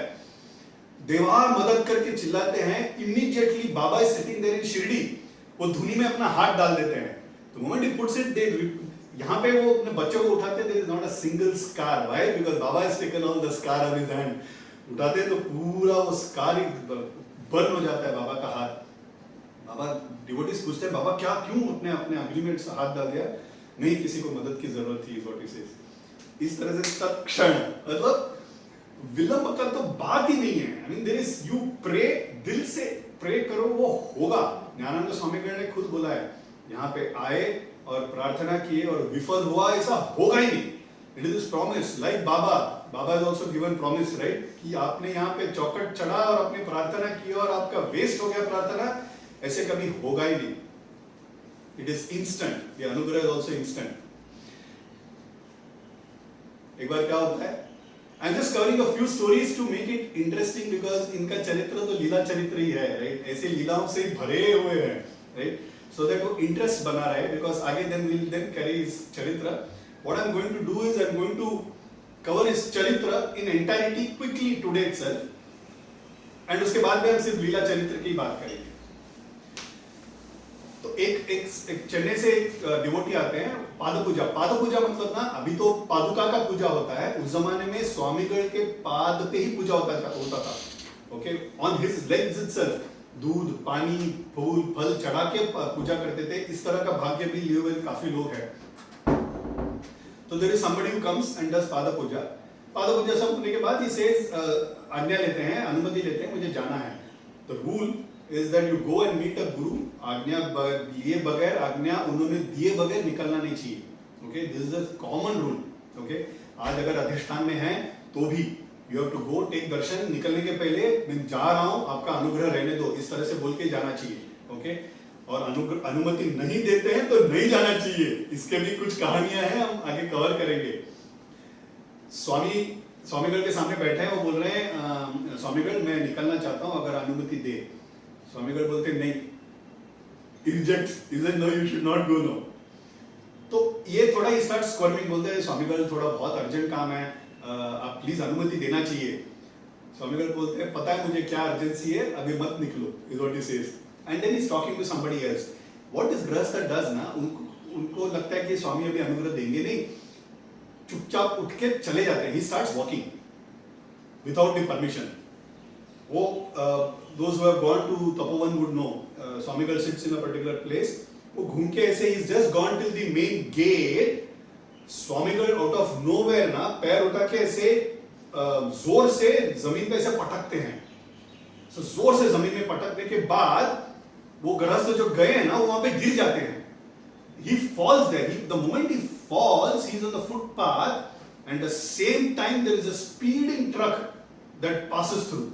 देवा मदद करके चिल्लाते हैं. Immediately Baba is sitting there in Shirdi. वो धुनी में अपना हाथ डाल देते हैं. The moment he puts it, यहाँ पे वो अपने बच्चों को उठाते, there is not a single scar. Why? Because Baba has taken all the scar on his hand. उठाते तो पूरा वो scar बर्न हो जाता है बाबा का हाथ. बाबा डिवोटीज पूछते हैं बाबा क्या, क्यों अपने अंगुली में हाथ डाल दिया? नहीं, किसी को मदद की जरूरत थी, व्हाट ही सेज. इस तरह से तत्क्षण, मतलब विलंब का तो बात ही नहीं है. I mean there is, you pray, दिल से प्रे करो, वो होगा. ज्ञानानंद स्वामीगढ़ ने खुद बोला है, यहाँ पे आए और प्रार्थना किए और विफल हुआ, ऐसा होगा ही नहीं. It is promise. Like Baba is also given promise, right, कि आपने यहाँ पे चौखट चढ़ा और अपनी प्रार्थना की और आपका वेस्ट हो गया प्रार्थना, ऐसे कभी होगा ही नहीं. It is instant. ये अनुग्रह इज ऑल्सो इंस्टेंट. एक बार क्या होता है, I am just covering a few stories to make it interesting, because इनका चरित्र तो लीला चरित्र ही है, राइट. ऐसे लीलाओं से भरे हुए हैं, राइट, सो दैट वो इंटरेस्ट बना रहे, बिकॉज आगे then will then carry his charitra. What I am going to do is I am going to cover his charitra in entirety quickly today itself, and उसके बाद में हम सिर्फ लीला चरित्र की बात करेंगे. तो एक चेन्नई से एक डिवोटी आते हैं. पाद पूजा मतलब ना, अभी तो पादुका का पूजा होता है, उस जमाने में स्वामीगढ़ के पाद पे ही पूजा होता था. Okay, on his legs itself दूध, पानी, फूल, फल चढ़ा के पूजा करते थे. इस तरह का भाग्य भी लिए हुए काफी लोग हैं. तो there is somebody who comes and does pada puja सब होने के बाद ही सेज, आज्ञा लेते हैं, अनुमति लेते हैं, मुझे जाना है. The rule is that you go and meet a guru. आज्ञा लिए बगैर, आज्ञा उन्होंने दिए बगैर निकलना नहीं चाहिए. Okay, this is a common rule. Okay, आज अगर अधिष्ठान में हैं तो भी you have to go take दर्शन. निकलने के पहले मैं जा रहा हूँ, आपका अनुग्रह रहने दो, इस तरह से बोल के जाना चाहिए. Okay, और अनुमति नहीं देते हैं तो नहीं जाना चाहिए। इसके भी कुछ कहानियां हैं, हम आगे कवर करेंगे। स्वामीगढ़ के सामने बैठे हैं, वो बोल रहे हैं स्वामीगढ़ मैं निकलना चाहता हूं, अगर अनुमति दे। स्वामीगढ़ बोलते नहीं, reject, no you should not go no. तो ये थोड़ा ही स्टार्ट स्क्वर्मिंग, बोलते हैं स्वामीगढ़ थोड़ा बहुत अर्जेंट काम है, आप प्लीज अनुमति देना चाहिए। स्वामीगढ़ बोलते हैं पता है मुझे क्या अर्जेंसी है, अभी मत निकलो, is what he says. And then he is talking to somebody else. What is grihastha does ना, उनको लगता है कि स्वामी अभी अनुग्रह देंगे नहीं, चुपचाप उठ के चले जाते हैं। He starts walking without the permission. वो those who have gone to Tapovan would know, Swamigal sits in a particular place, वो घूम के ऐसे ही just gone till the main gate. Swamigal out of nowhere ना पैर उठा के ऐसे जोर से जमीन पे ऐसे पटकते हैं। so, जोर से जमीन में पटकने के बाद वो गृहस्थ जो गए हैं ना, वो वहां पे गिर जाते हैं। He falls there. The moment he falls, he is on the footpath, and the same time there is a speeding truck that passes through.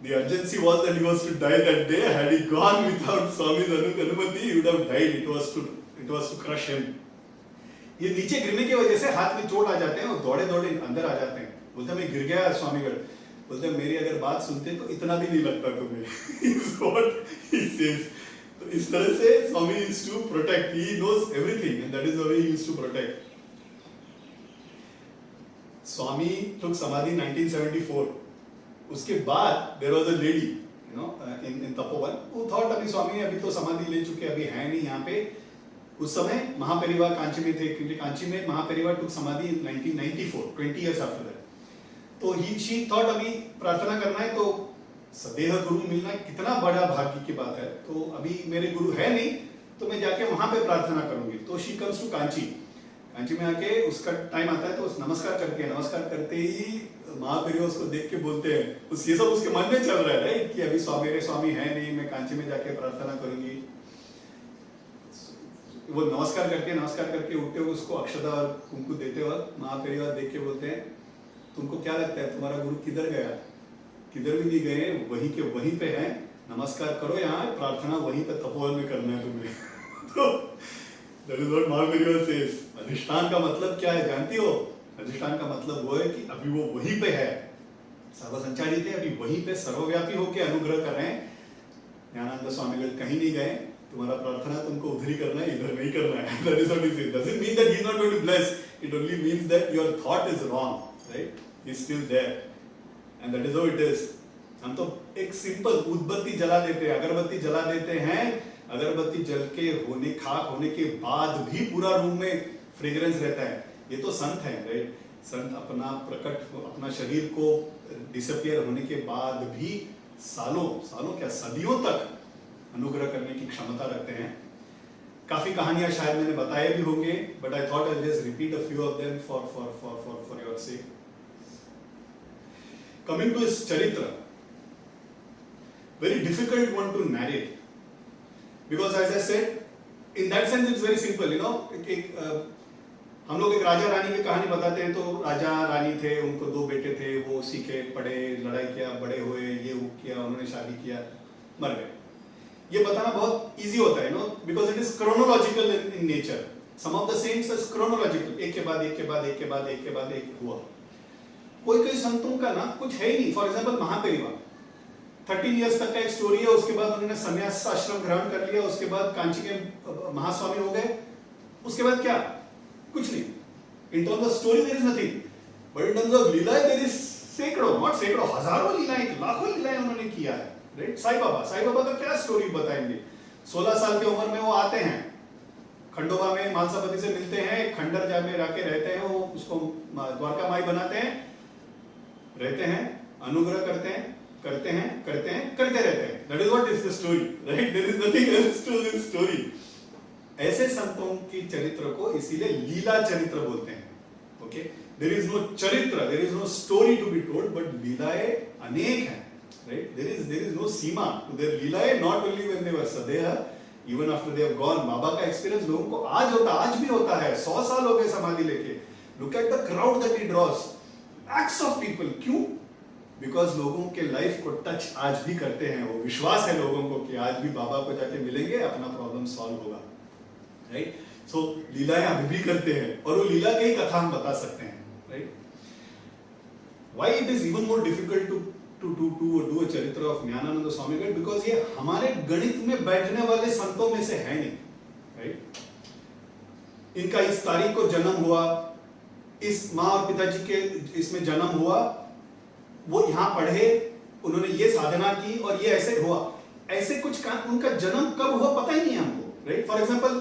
The urgency was that he was to die that day. Had he gone without Swami's Anumati, he would have died. It was to crush him. ये नीचे गिरने की वजह से हाथ में चोट आ जाते हैं और दौड़े दौड़े अंदर आ जाते हैं। बोलते मैं गिर गया स्वामीगढ़। बोलते मेरी अगर बात सुनते तो इतना भी नहीं लगता तुम्हें। Is what he says. तो इस तरह से स्वामी used to protect. He knows everything and that is the way he used to protect. Swami took समाधि 1974. उसके बाद there was a lady, you know, in Tapovan who thought अभी स्वामी अभी तो समाधि ले चुके, अभी है नहीं यहाँ पे। उस समय महापरिवार कांची में थे, क्योंकि कांची में महापरिवार took समाधि in 1994, 20 years after that. तो she thought अभी प्रार्थना करना है तो सदेह गुरु मिलना कितना बड़ा भाग्य की बात है। तो अभी मेरे गुरु है नहीं, तो मैं जाके वहां पे प्रार्थना करूंगी। तो she comes to Kanchi. Kanchi में आके उसका टाइम आता है तो उस नमस्कार करते ही महापरिवार उसको देख के बोलते हैं, ये सब उसके मन में चल रहा है राइट, कि अभी मेरे स्वामी है नहीं, मैं कांची में जाके प्रार्थना करूंगी। वो नमस्कार करके उठते हुए उसको अक्षता और कुमकुम देते वक्त महापरिवार देख के बोलते हैं तुमको क्या लगता है तुम्हारा गुरु किधर गया? किधर भी नहीं गए, वहीं के वहीं पे हैं, नमस्कार करो, यहाँ प्रार्थना वहीं पे तपोवन में करना है तुम्हें। तो that is what महापरिवार says। अधिष्ठान का मतलब क्या है जानती हो? अधिष्ठान का मतलब वो है कि अभी वो वहीं पे है, सर्वसंचारी थे, अभी वहीं पे सर्वव्यापी होके अनुग्रह कर रहे हैं। ज्ञानानंद स्वामीगढ़ कहीं नहीं गए, तुम्हारा प्रार्थना तुमको उधर ही करना है, इधर नहीं करना है। That is what he says. Doesn't mean that he is not going to bless. It only means that your thought is wrong, right? He is still there, and that is how it is. हम तो एक simple उद्बत्ती जला देते हैं, अगरबत्ती जला देते हैं, अगरबत्ती जल के खाक होने के बाद भी पूरा रूम में फ्रेग्रेंस रहता है। ये तो संत है राइट। संत अपना शरीर को डिसअपियर होने के बाद भी सालों क्या सदियों तक अनुग्रह करने की क्षमता रखते हैं। काफी कहानियां शायद मैंने बताए भी होंगे, but I thought I just repeat a few of them for your sake. Coming to his charitra, very difficult one to narrate, because as I said, in that sense it's very simple, you know। हम लोग एक राजा रानी की कहानी बताते हैं, तो राजा रानी थे, उनको 2 बेटे थे, वो सीखे, पढ़े, लड़ाई किया, बड़े हुए, ये किया, उन्होंने शादी किया, मर गए। ये बताना बहुत इजी होता है, you know, because it is chronological in nature. Some of the saints is chronological, एक के बाद एक हुआ। कोई संतों का ना कुछ है ही नहीं। फॉर एग्जाम्पल महापरिवार 13 इयर्स तक का एक स्टोरी है, उसके बाद उन्होंने संन्यास आश्रम ग्रहण कर लिया, उसके बाद कांची के महास्वामी हो गए, उसके बाद क्या? कुछ नहीं। In terms of story there is nothing, but in terms of leela there is सैकड़ों हजारों लीलाएं, लाखों लीलाएं उन्होंने किया है राइट। साईं बाबा का क्या स्टोरी बताएंगे? 16 साल की उम्र में वो आते हैं खंडोबा में, मालसापति से मिलते हैं, खंडर जा में जाके रहते हैं, वो उसको द्वारका माई बनाते हैं, रहते हैं, अनुग्रह करते रहते हैं। That is what is the story, right? There is nothing else to this story. ऐसे संतों की चरित्र को इसीलिए लीला चरित्र बोलते हैं। Okay? There is no चरित्र, there is no story to be told, but लीलाएं अनेक हैं, right? There is no Seema to their लीलाएं, not only when they were sadeha, even after they have gone। बाबा का एक्सपीरियंस लोगों को आज भी होता है। 100 साल हो गए समाधि लेके। Look at the crowd that he draws, lakhs of people। क्यों? बिकॉज लोगों के लाइफ को टच आज भी करते हैं, वो विश्वास है लोगों को कि आज भी बाबा को जाके मिलेंगे, अपना प्रॉब्लम सॉल्व होगा, राइट। सो लीलाएं अभी भी करते हैं, और वो लीला की कथा हम बता सकते हैं, right. Why it is even more difficult to do a charitra of Gyananand स्वामीगढ़, because ये हमारे गणित में बैठने वाले संतों में से है नहीं, राइट। इनका इस तारीख को जन्म हुआ, इस माँ और पिताजी के इसमें जन्म हुआ, वो यहां पढ़े, उन्होंने ये साधना की और ये ऐसे हुआ, ऐसे कुछ काम, उनका जन्म कब हुआ पता ही नहीं है हमको, right. For example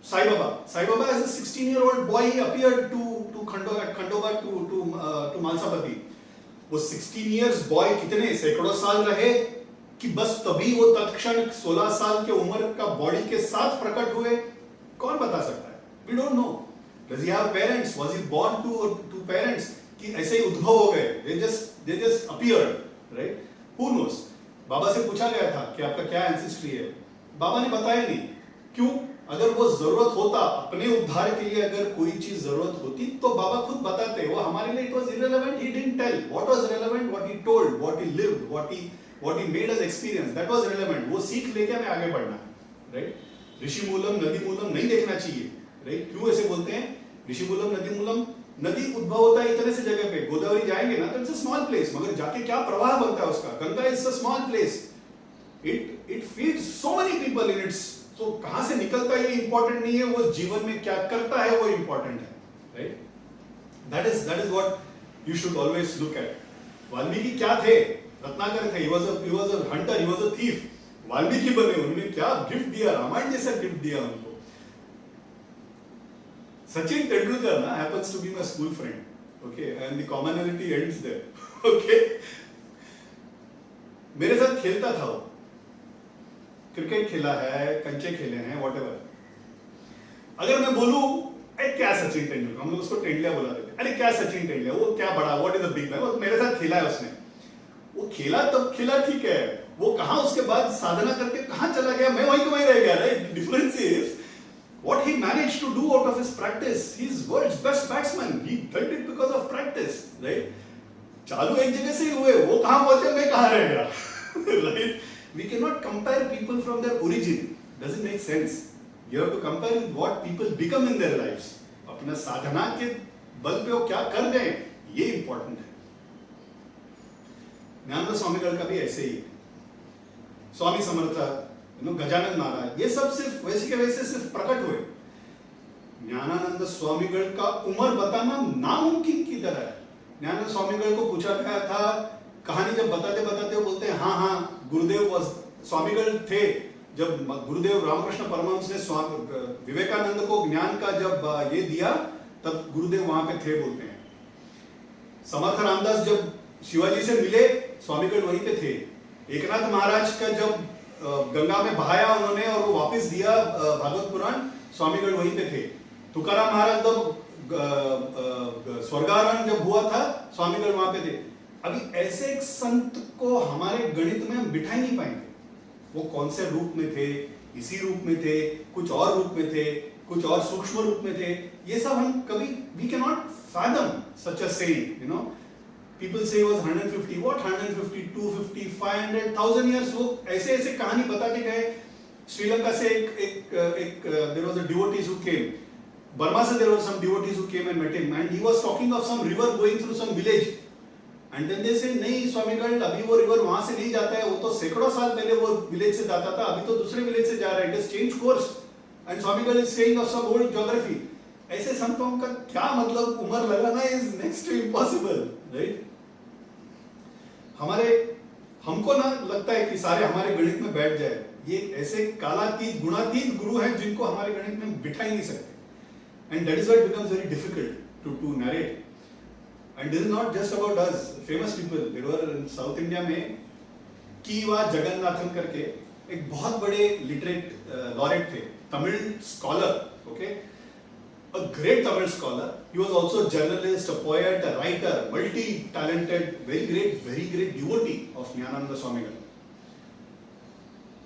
Sai Baba as a 16-year-old boy he appeared to Khandoba to Mhalsapati. वो 16 years boy कितने सैकड़ों साल रहे कि बस तभी वो तत्क्षण 16 साल के उम्र का बॉडी के साथ प्रकट हुए, कौन बता सकता है? We don't know. Does he have parents? Was he born to parents? कि ऐसे ही उद्भव हो गए, they just appeared, right? Who knows? बाबा से पूछा गया था कि आपका क्या एंसेस्ट्री है, बाबा ने बताया नहीं। क्यों? अगर वो जरूरत होता, अपने उद्धार के लिए अगर कोई चीज जरूरत होती तो बाबा खुद बताते, वो हमारे लिए it was irrelevant, he didn't tell. What was relevant? What he told, what he lived, what he made us experience, that was relevant. वो सीख लेके हमें आगे बढ़ना है, right? ऋषि मूलम नदी मूलम नहीं देखना चाहिए, right? क्यों ऐसे बोलते हैं? ऋषि मूलम नदी मूलम, नदी उद्भव होता है इतने से जगह पे, गोदावरी जाएंगे ना तो इट्स अ स्मॉल प्लेस, मगर जाके क्या प्रवाह बनता है उसका, Ganga is a small place, it feeds so many people in its, तो कहां से निकलता है ये इंपॉर्टेंट नहीं है, वो जीवन में क्या करता है वो इंपॉर्टेंट है, right. That is what you should always look at. Valmiki क्या थे? रत्नाकर थे, he was a hunter, he was a thief। Valmiki बने, उन्होंने क्या गिफ्ट दिया, रामायण जैसा गिफ्ट दिया उनको। Sachin Tendulkar na happens to be my school friend, okay, and the commonality ends there, okay। मेरे साथ खेलता था वो, क्रिकेट खेला है, कंचे खेले हैं, व्हाटएवर। अगर मैं बोलूं अरे क्या सचिन तेंदुलकर, हम लोग उसको टेंडलिया बुलाते थे, अरे क्या सचिन टेंडलिया, वो क्या बड़ा, what is the big man, वो मेरे साथ खेला है उसने, वो खेला तब खेला, ठीक है, वो कहां उसके बाद साधना करके कहां चला गया, मैं वहीं रह गया, right. Difference is what he managed to do out of his practice. He's world's best batsman. He built it because of practice, right? चालू एक जगह से ही हुए, वो कहां पहुंचे, मैं कहां रह गया, right? We cannot compare people from their origin. Doesn't make sense. You have to compare with what people become in their lives. अपना साधना के बल पे वो क्या कर गए, ये important है। ज्ञानानंद स्वामीगढ़ का भी ऐसे ही है। स्वामी समर्थ, गजानन महाराज, ये सब सिर्फ वैसे के वैसे सिर्फ प्रकट हुए। ज्ञानानंद स्वामीगढ़ का उम्र बताना नामुमकिन की तरह है। ज्ञानानंद स्वामीगढ़ को पूछा गया था, कहानी जब बताते बताते वो बोलते हैं हाँ गुरुदेव स्वामीगढ़ थे, जब गुरुदेव रामकृष्ण परमहंस ने विवेकानंद को ज्ञान का जब ये दिया तब गुरुदेव वहां पे थे, बोलते हैं। समर्थ रामदास जब शिवाजी से मिले, स्वामीगढ़ वहीं पे थे। एकनाथ महाराज का जब गंगा में बहाया उन्होंने और वो वापस दिया भागवत पुराण, स्वामीगढ़ वहीं पे थे। तुकाराम महाराज जब स्वर्गारोहण जब हुआ था, स्वामीगढ़ वहां पे थे। अभी ऐसे एक संत को हमारे गणित में हम बिठा ही नहीं पाएंगे। वो कौन से रूप में थे, इसी रूप में थे, कुछ और रूप में थे, कुछ और सूक्ष्म रूप में थे, ये सब हम कभी we can not fathom such a saying, you know. People say he was 150, what 150, 250, 500, 1000 years, वो ऐसे ऐसे कहानी बताते गए। श्रीलंका से there was a devotee who came, Burma से there were some devotees who came and met him, and he was talking of some river going through some village, and then they say नहीं स्वामीगढ़, अभी वो river वहां से नहीं जाता है, वो तो सैकड़ों साल पहले वो विलेज से जाता था, अभी तो दूसरे विलेज से जा रहा है, it has changed course, and स्वामीगढ़ is saying of some old geography। ऐसे संतों का क्या मतलब, उम्र लगाना is next to impossible, right? हमको ना लगता है कि सारे हमारे गणित में बैठ जाए, ये ऐसे कालातीत गुणातीत गुरु हैं जिनको हमारे गणित में बिठा ही नहीं सकते। And that is what becomes very difficult to narrate. And this is not just about us, famous people there were in south India में कीवा जगन्नाथन करके एक बहुत बड़े लिटरेट लॉरेट थे, Tamil scholar, okay, a great Tamil scholar. He was also a journalist, a poet, a writer, multi-talented, very great devotee of Jnanananda Swamigal.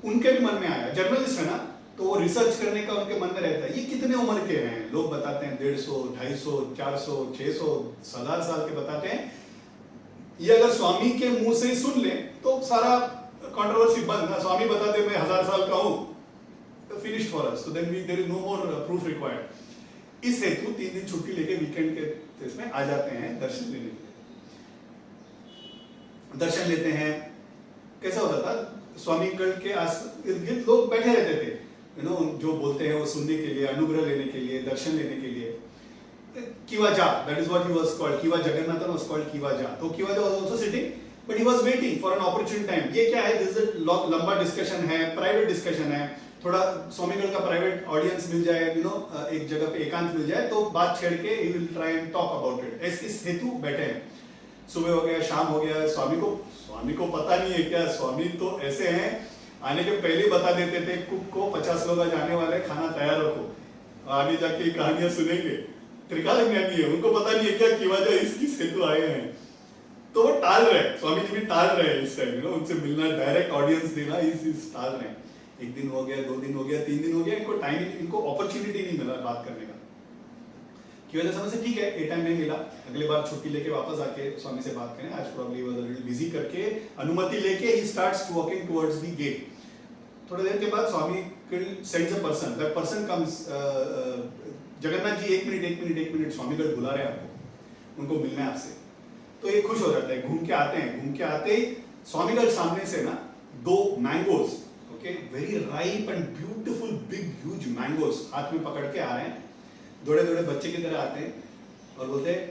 उनके भी मन में आया, जर्नलिस्ट है ना, तो वो रिसर्च करने का उनके मन में रहता है, ये कितने उम्र के हैं, लोग बताते हैं 150, 250, 400, 600, 1000 साल के बताते हैं। ये अगर स्वामी के मुंह से ही सुन लें तो सारा कंट्रोवर्सी बंद ना, स्वामी बता दे मैं 1000 साल का हूं, finished for us, so then there is no more proof required. इस हेतु 3 दिन छुट्टी लेके वीकेंड के इसमें आ जाते हैं दर्शन लेने के लिए। दर्शन लेते हैं। कैसा होता था, स्वामी के आस इर्द लोग बैठे रहते थे, यू नो, जो बोलते हैं वो सुनने के लिए, अनुग्रह लेने के लिए, दर्शन लेने के लिए। Kivaja, that is what he was called. Kiva Jagannathan was called Kivaja. So Kivaja was also sitting, but he was waiting for an opportune time. ये क्या है? This is a लंबा डिस्कशन है, प्राइवेट डिस्कशन है, थोड़ा स्वामीगढ़ का private audience मिल जाए, you know, एक जगह पे एकांत मिल जाए तो बात छेड़ के he will try and talk about it. इस हेतु बैठे हैं। सुबह हो गया, शाम हो गया, स्वामी को पता नहीं है क्या, स्वामी तो ऐसे हैं, आने के पहले बता देते थे कुक को 50 लोग आज आने वाले, खाना तैयार रखो, आगे जाके कहानियां सुनेंगे। त्रिकाल ज्ञानी है, उनको पता नहीं है क्या किवाजा इसकी हेतु आए हैं, तो वो टाल रहे हैं, स्वामी जी भी टाल रहे हैं इस टाइम, यू नो, उनसे मिलना, डायरेक्ट ऑडियंस देना, इस टाल रहे हैं। 1 दिन हो गया, 2 दिन हो गया, 3 दिन हो गया, इनको टाइम, इनको अपॉर्चुनिटी नहीं मिला बात करने का। किवाजा समझ से ठीक है, ये टाइम नहीं मिला, अगले बार छुट्टी लेके वापस आके स्वामी से बात करें, आज probably was a little busy करके अनुमति लेके he starts walking towards the gate. थोड़ी देर के बाद Swami sends a person, that person comes, Jagannath ji 1 minute Swamigal बुला रहे हैं आपको, उनको मिलना है आपसे। तो ये खुश हो जाता है, घूम के आते ही स्वामीगढ़ सामने से ना 2 mangoes, okay, very ripe and beautiful big huge mangoes हाथ में पकड़ के आ रहे हैं, दौड़े बच्चे की तरह आते हैं और बोलते हैं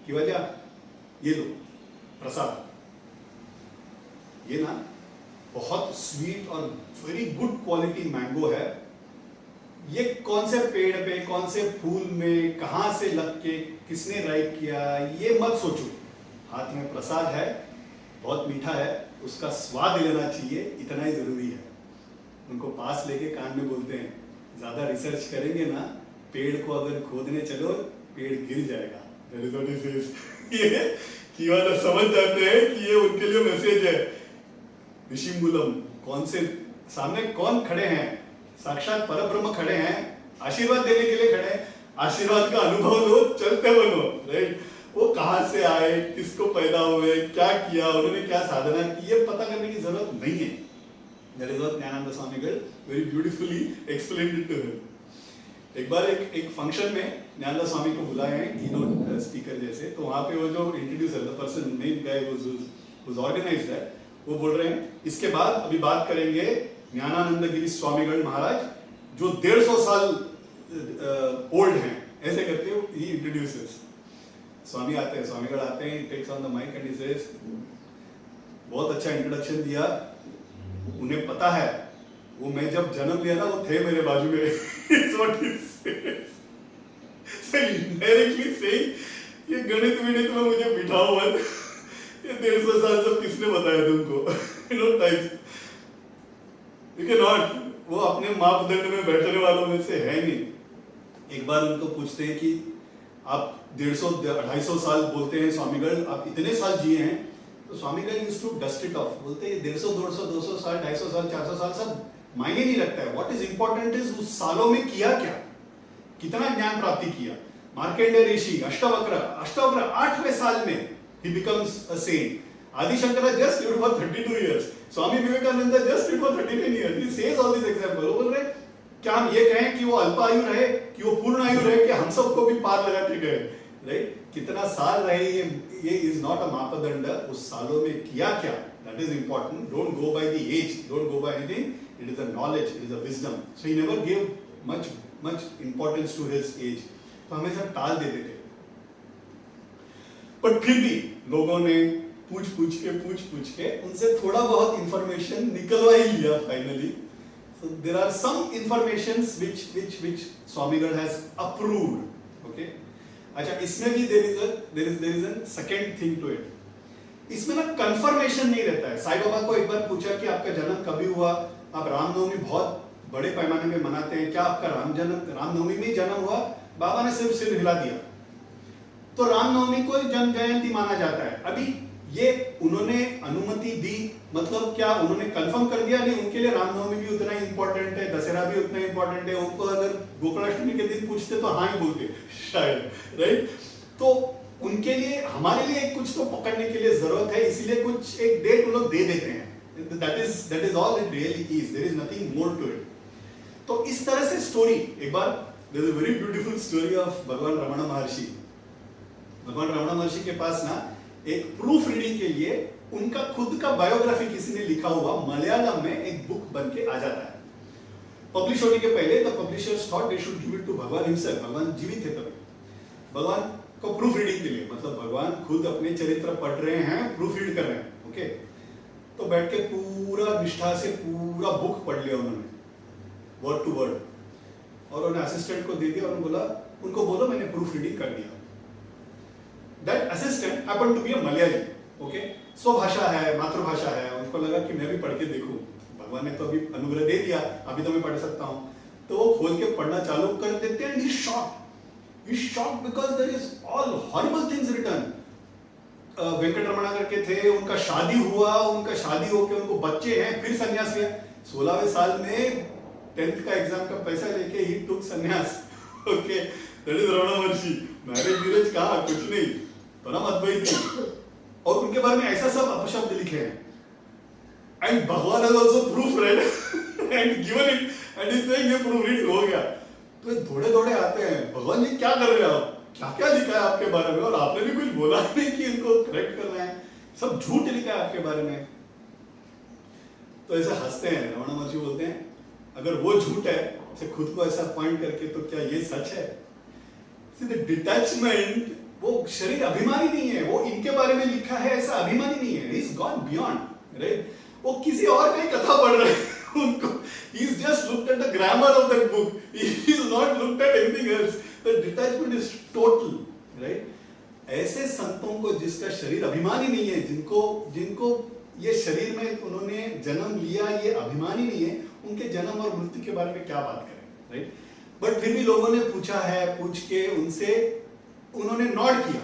कि वजह ये लो प्रसाद। ये ना बहुत स्वीट और वेरी गुड क्वालिटी मैंगो है, ये कौन से पेड़ पे, कौन से फूल में, कहां से लग के, किसने राइप किया, ये मत सोचो, हाथ में प्रसाद है, बहुत मीठा है, उसका स्वाद लेना चाहिए, इतना ही जरूरी है। उनको पास लेके कान में बोलते हैं, ज्यादा रिसर्च करेंगे ना, पेड़ को अगर खोदने चलो पेड़ गिर जाएगा। ये किवाजा समझ जाते हैं कि ये उनके लिए मैसेज है। ऋषिमूलम, कौन से सामने कौन खड़े हैं, साक्षात परब्रह्म खड़े हैं, आशीर्वाद देने के लिए खड़े हैं, आशीर्वाद का अनुभव लो, चलते बनो, राइट। वो कहां से आए, किसको पैदा हुए, क्या किया, उन्होंने क्या साधना की, ये पता करने की जरूरत नहीं है। That is what Gnanananda Swamigal very beautifully explained it to him. एक बार एक फंक्शन में ज्ञानानंद स्वामी को बुलाए हैं कीनोट स्पीकर जैसे, तो वहां पे वो जो introducer, the person main guy was organized that, वो बोल रहे हैं इसके बाद अभी बात करेंगे ज्ञानानंद गिरी स्वामीगढ़ महाराज, जो 150 साल ओल्ड हैं, ऐसे करके ही इंट्रोड्यूसेस। स्वामी आते हैं, स्वामीगढ़ आते हैं, takes on the mike and he says, बहुत अच्छा इंट्रोडक्शन दिया, उन्हें पता है वो मैं जब जन्म लिया ना वो थे मेरे बाजू में। It's what he says. So indirectly saying, ये गणित में मुझे बिठाओ मत, ये 150 साल सब किसने बताया तुमको, you know, types. You cannot, वो अपने मापदंड में बैठने वालों में से है नहीं। एक बार उनको पूछते हैं कि आप 150-250 साल बोलते हैं स्वामीगढ़, आप इतने साल जिए हैं, तो Swamigal used to dust it off, बोलते हैं 150, 200 साल, 250 साल, 400 साल सब मायने नहीं रखता है। व्हाट इज इंपॉर्टेंट इज उस सालों में किया क्या, कितना ज्ञान प्राप्ति किया। मार्कंडेय ऋषि अष्टावक्र 8वें साल में he becomes a saint. Adi Shankara just lived for 32 years. Swami Vivekananda just lived for 39 years. He says all these examples. वो बोल रहे क्या हम ये कहें कि वो अल्प आयु रहे, कि वो पूर्ण आयु रहे, कि हम सबको भी पार लगा के गए, राइट? कितना साल रहे, ये इज नॉट अ मापदंड, उस सालों में किया क्या, that is important. Don't go by the age, don't go by anything. It is a knowledge, it is a wisdom. So he never gave much importance to his age. तो हमेशा टाल देते थे। पर फिर भी लोगों ने पूछ के उनसे थोड़ा बहुत इंफॉर्मेशन निकलवा ही लिया finally. So there are some informations which Swamigarh has approved. Okay? अच्छा, इसमें भी there is a second thing to it. इसमें ना कंफर्मेशन नहीं रहता है। साईं बाबा को एक बार पूछा कि आपका जन्म कभी हुआ, आप रामनवमी बहुत बड़े पैमाने में मनाते हैं, क्या आपका रामनवमी में जन्म हुआ? बाबा ने सिर्फ सिर हिला दिया। तो रामनवमी को जन्म जयंती माना जाता है। अभी ये उन्होंने अनुमति दी, मतलब क्या उन्होंने कंफर्म कर दिया? नहीं, उनके लिए रामनवमी भी उतना ही इंपॉर्टेंट है, दशहरा भी उतना इंपॉर्टेंट है। उनको अगर गोकुलाष्टमी के दिन पूछते तो हाँ ही बोलते शायद, राइट? तो उनके लिए हमारे लिए कुछ तो पकड़ने के लिए जरूरत है, इसीलिए कुछ एक डेट वो लोग दे देते हैं. That is all it really is. There is nothing more to it. तो इस तरह से स्टोरी, एक बार there is a very beautiful story of भगवान रमण महर्षि. भगवान रमण महर्षि के पास ना एक प्रूफ रीडिंग के लिए उनका खुद का बायोग्राफी किसी ने लिखा हुआ मलयालम में एक बुक बन के आ जाता है. पब्लिश होने के पहले the publishers thought they should give it to Bhagwan himself. Bhagwan जीवित थे तभी. भगवान को प्रूफ रीडिंग के लिए, मतलब भगवान खुद अपने चरित्र पढ़ रहे हैं, प्रूफ रीड कर रहे हैं. ओके, तो बैठ के पूरा निष्ठा से पूरा बुक पढ़ लिया उन्होंने, वर्ड टू वर्ड, और उन्होंने असिस्टेंट को दे दिया और उनको बोलो मैंने प्रूफ रीडिंग कर दिया. That assistant happened to be a Malayali. Okay, स्वभाषा है, मातृभाषा है. उनको लगा कि मैं भी पढ़ के देखूं, भगवान ने तो अभी अनुग्रह दे दिया, अभी तो मैं पढ़ सकता हूं. तो वो खोल के पढ़ना चालू कर देते हैं. He shocked because there is all horrible things written. Venkataramana करके थे, उनका शादी हुआ, उनका शादी होके उनको बच्चे हैं, फिर सन्यास लिया. 16वें साल में 10th का एग्जाम का पैसा लेके ही टुक सन्यास. Okay, that is Raman Maharshi. Marriage कहा, कुछ नहीं, परम अद्वैती. और उनके बारे में ऐसा सब अपशब्द लिखे हैं. एंड भगवान has also proof red and given it and is saying ये प्रूफ रीड हो गया. तो दौड़े दौड़े आते हैं, भगवान जी क्या कर रहे हैं आप, क्या क्या लिखा है आपके बारे में, और आपने भी कुछ बोला नहीं कि इनको करेक्ट करना है, सब झूठ लिखा है आपके बारे में. तो ऐसे हंसते हैं. रमण महर्षि बोलते हैं अगर वो झूठ है से खुद को ऐसा पॉइंट करके, तो क्या ये सच है? डिटैचमेंट, वो शरीर अभिमानी नहीं है, वो इनके बारे में लिखा है ऐसा अभिमानी नहीं है. He is gone beyond, right? वो किसी और की कथा पढ़ रहे हैं. उनको he is just looked at the grammar of that book. He is not looked at anything else. The detachment is total, right? ऐसे संतों को जिसका शरीर अभिमानी नहीं है, जिनको ये शरीर में उन्होंने जन्म लिया, ये अभिमानी नहीं है, उनके जन्म और मृत्यु के बारे में क्या बात करें, राइट? बट फिर भी लोगों ने पूछा है, पूछ के उनसे उन्होंने नॉड किया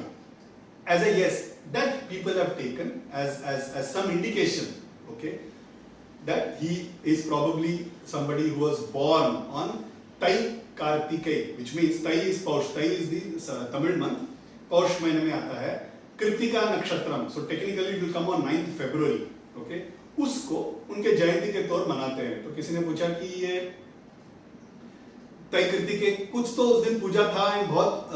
as a yes. That people have taken as some indication, okay, that he is probably somebody who was born on Tai Kartikeya, which means Tai is Paush. Tai is the Tamil month. Paush महीने में आता है. Kritika नक्षत्रम, so technically it will come on 9th February. Okay, उसको उनके जयंती के तौर मनाते हैं. तो किसी ने पूछा कि ये तय कृतिके कुछ तो उस दिन पूजा था, एंड बहुत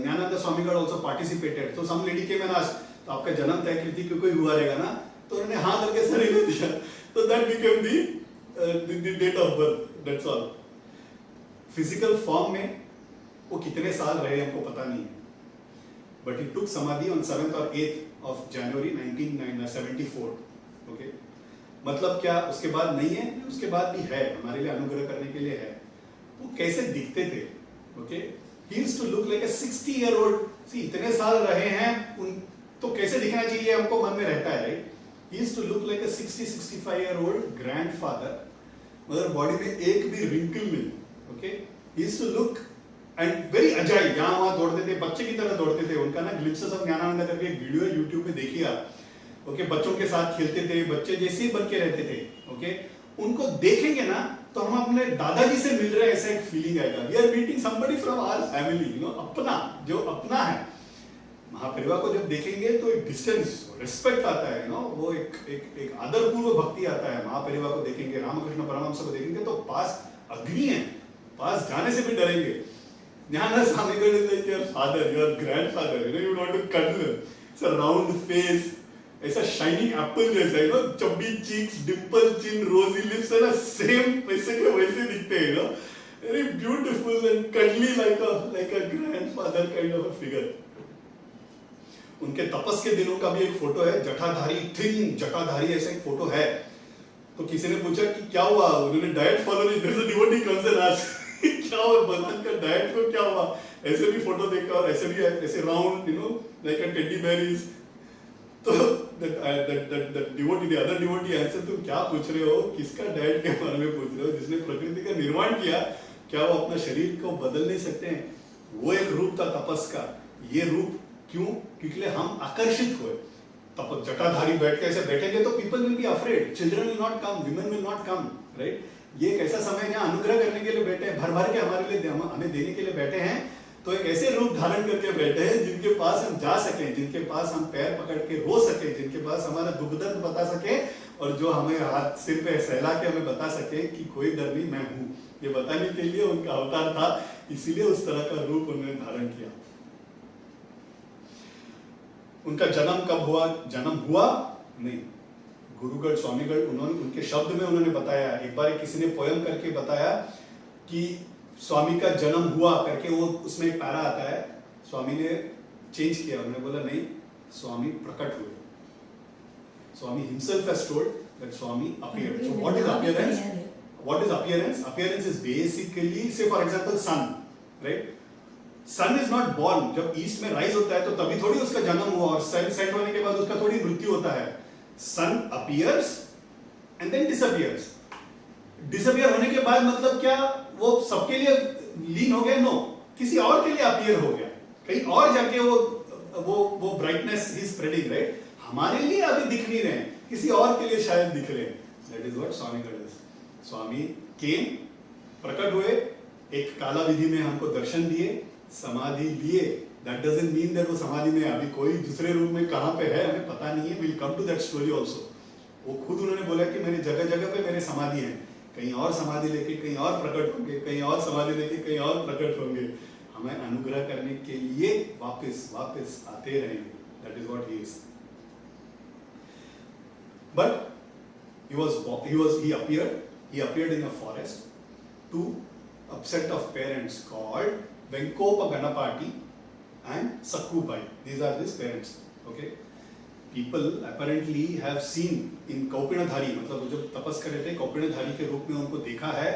Gnanananda Swami God also participated. तो some lady came and asked, तो आपका जन्म तय कृतिके को ही हुआ रहेगा ना? तो उन्होंने हाँ करके सर ही दिया. तो that became the date of birth. That's all. Physical form में वो कितने साल रहे हमको पता नहीं है. But he took samadhi on 7th or 8th of January 1974. Okay? मतलब क्या उसके बाद नहीं है? उसके बाद भी है, हमारे लिए अनुग्रह करने के लिए है. वो कैसे दिखते थे? Okay? He used to look like a 60-year-old. See, इतने साल रहे हैं, तो कैसे दिखना चाहिए हमको मन में रहता है, right? He used to look like a 60-65-year-old grandfather. मगर बॉडी में एक भी wrinkle नहीं. Okay? He used to look and very agile. यहाँ वहाँ दौड़ते थे, बच्चे की तरह दौड़ते थे. उनका ना glimpses of ज्ञानानंद करके एक वीडियो है YouTube पे, देखिए आप. Okay? बच्चों के साथ खेलते थे, बच्चे जैसे ही बन के रहते थे. Okay? उनको देखेंगे ना तो हम अपने दादाजी से मिल रहे हैं, ऐसा एक फीलिंग आएगा. We are meeting somebody from our family, you know, अपना, जो अपना है. महापरिवार को जब देखेंगे तो एक डिस्टेंस, रिस्पेक्ट आता है, नो, वो एक आदरपूर्व भक्ति आता है. महापरिवार को देखेंगे, रामकृष्ण परमहंस को देखेंगे तो पास अग्नि है, पास जाने से भी डरेंगे. Gnanananda Swami god is like your father, your grandfather, you know, you want to cuddle him. It's a round face, ऐसा शाइनिंग एप्पल जैसा, you know, chubby cheeks, dimple chin, rosy lips, है ना, सेम वैसे के वैसे दिखते हैं, you know, very beautiful and cuddly like a grandfather kind of a figure. उनके तपस के दिनों का भी एक फोटो है, जटाधारी, थिन जटाधारी, ऐसा एक फोटो है. तो किसी ने पूछा कि क्या हुआ, उन्होंने डाइट फॉलो नहीं. There is a devotee comes and asks क्या हुआ, भगवान का डाइट को क्या हुआ. ऐसे भी फोटो देखा, और ऐसे भी ऐसे round, you know, like a teddy bear is. तो that devotee, the other devotee answer, तुम क्या पूछ रहे हो, किसका डाइट के बारे में पूछ रहे हो? जिसने प्रकृति का निर्माण किया, क्या वो अपना शरीर को बदल नहीं सकते हैं? वो एक रूप था तपस का. ये रूप क्यों? क्योंकि हम आकर्षित हुए. तब जटाधारी बैठ के ऐसे बैठेंगे तो people will be afraid, children will not come, women will not come, right? ये एक ऐसा समय है जहाँ अनुग्रह करने के लिए बैठे हैं, भर भर के हमारे लिए हमें देने के लिए बैठे हैं. तो एक ऐसे रूप धारण करके बैठे हैं जिनके पास हम जा सकें, जिनके पास हम पैर पकड़ के रो सके, जिनके पास हमारा दुख दर्द बता सके, और जो हमें हाथ सिर पे सहला के हमें बता सके कि कोई डर नहीं, मैं हूं। ये बताने के लिए उनका अवतार था, इसीलिए उस तरह का रूप उन्होंने धारण किया। उनका जन्म कब हुआ? जन्म हुआ नहीं, गुरुगढ़ स्वामीगढ़ उन्होंने उनके शब्द में उन्होंने बताया। एक बार किसी ने पोयम करके बताया कि स्वामी का जन्म हुआ करके, वो उसमें एक पैरा आता है, स्वामी ने चेंज किया, उन्होंने बोला नहीं, स्वामी प्रकट हुए। Swami himself has told that Swami appeared. So what is appearance? What is appearance? Appearance is basically, say for example, sun, right? Sun is not born. जब ईस्ट में राइज होता है तो तभी थोड़ी उसका जन्म हुआ, और सन सेट होने के बाद उसका थोड़ी मृत्यु होता है। Sun appears and then disappears. Disappear होने के बाद मतलब क्या वो सबके लिए लीन हो गया? नो, किसी और के लिए अपीयर हो गया, कहीं और जाके वो ब्राइटनेस ही स्प्रेडिंग, राइट? हमारे लिए अभी दिख नहीं रहे, किसी और के लिए शायद दिख रहे हैं। That is what Swamigal is. Swami came, प्रकट हुए, एक काला विधि में हमको दर्शन दिए, समाधि लिए। दैट डजंट मीन दैट वो समाधि में अभी कोई दूसरे रूप में कहां पे है हमें पता नहीं है। Will come to that story also. वो खुद उन्होंने बोला कि मेरे जगह जगह पे मेरे समाधि हैं, कहीं और समाधि लेके कहीं और प्रकट होंगे, कहीं और समाधि लेके कहीं और प्रकट होंगे, हमें अनुग्रह करने के लिए वापस वापस आते रहेंगे। That is what he is. But he appeared in a forest to a set of parents called Venkopa Ganapati and Sakkubai. These are his parents. Okay, people apparently have seen in Kaupinadhari, मतलब वो जब तपस कर रहे थे कौपिणधारी के रूप में उनको देखा है।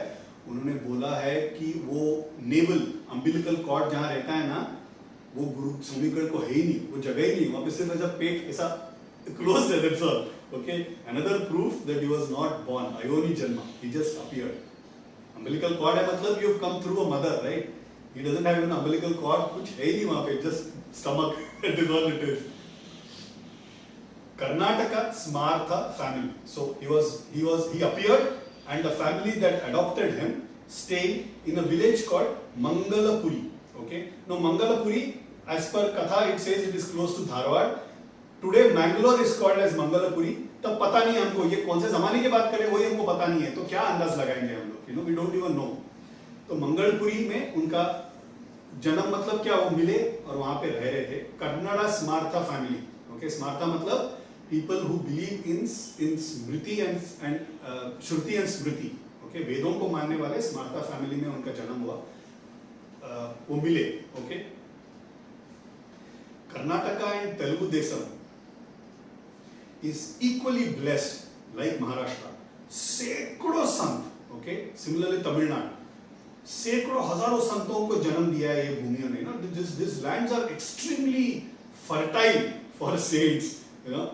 उन्होंने बोला है कि वो नेवल अम्बिलिकल कॉर्ड जहाँ रहता है ना, वो गुरु स्वामीगढ़ को है ही नहीं, वो जगह ही नहीं, वहाँ पे सिर्फ ऐसा पेट ऐसा closed है, that's all. Okay, another proof that he was not born, Ayoni Janma, he just appeared. Umbilical cord है मतलब you've come through a mother, right? He doesn't have an umbilical cord, कुछ है ही नहीं वहाँ पे, just stomach, that is all it is. Karnataka Smartha family. So he appeared, and the family that adopted him stayed in a village called Mangalapuri. Okay, now Mangalapuri, as per Katha, it says it is close to Dharwad. Today Mangalore is called as Mangalapuri. तब पता नहीं हमको ये कौन से जमाने की बात करें, वही हमको पता नहीं है, तो क्या अंदाज लगाएंगे हम लोग? We don't even know. तो मंगलपुरी में उनका जन्म मतलब क्या, वो मिले और वहां पे रह रहे थे। कन्नड़ा स्मार्था फैमिली। ओके, स्मार्था मतलब people who believe in Smriti and Shruti and Smriti. Okay, वेदों को मानने वाले स्मार्था फैमिली में उनका जन्म हुआ, वो मिले। Okay, Karnataka and Telugu Desam is equally blessed like Maharashtra. सैकड़ों संत, okay, similarly तमिलनाडु, सैकड़ों हजारों संतों को जन्म दिया है ये भूमियों ने, ना। These lands are extremely fertile for saints, you know.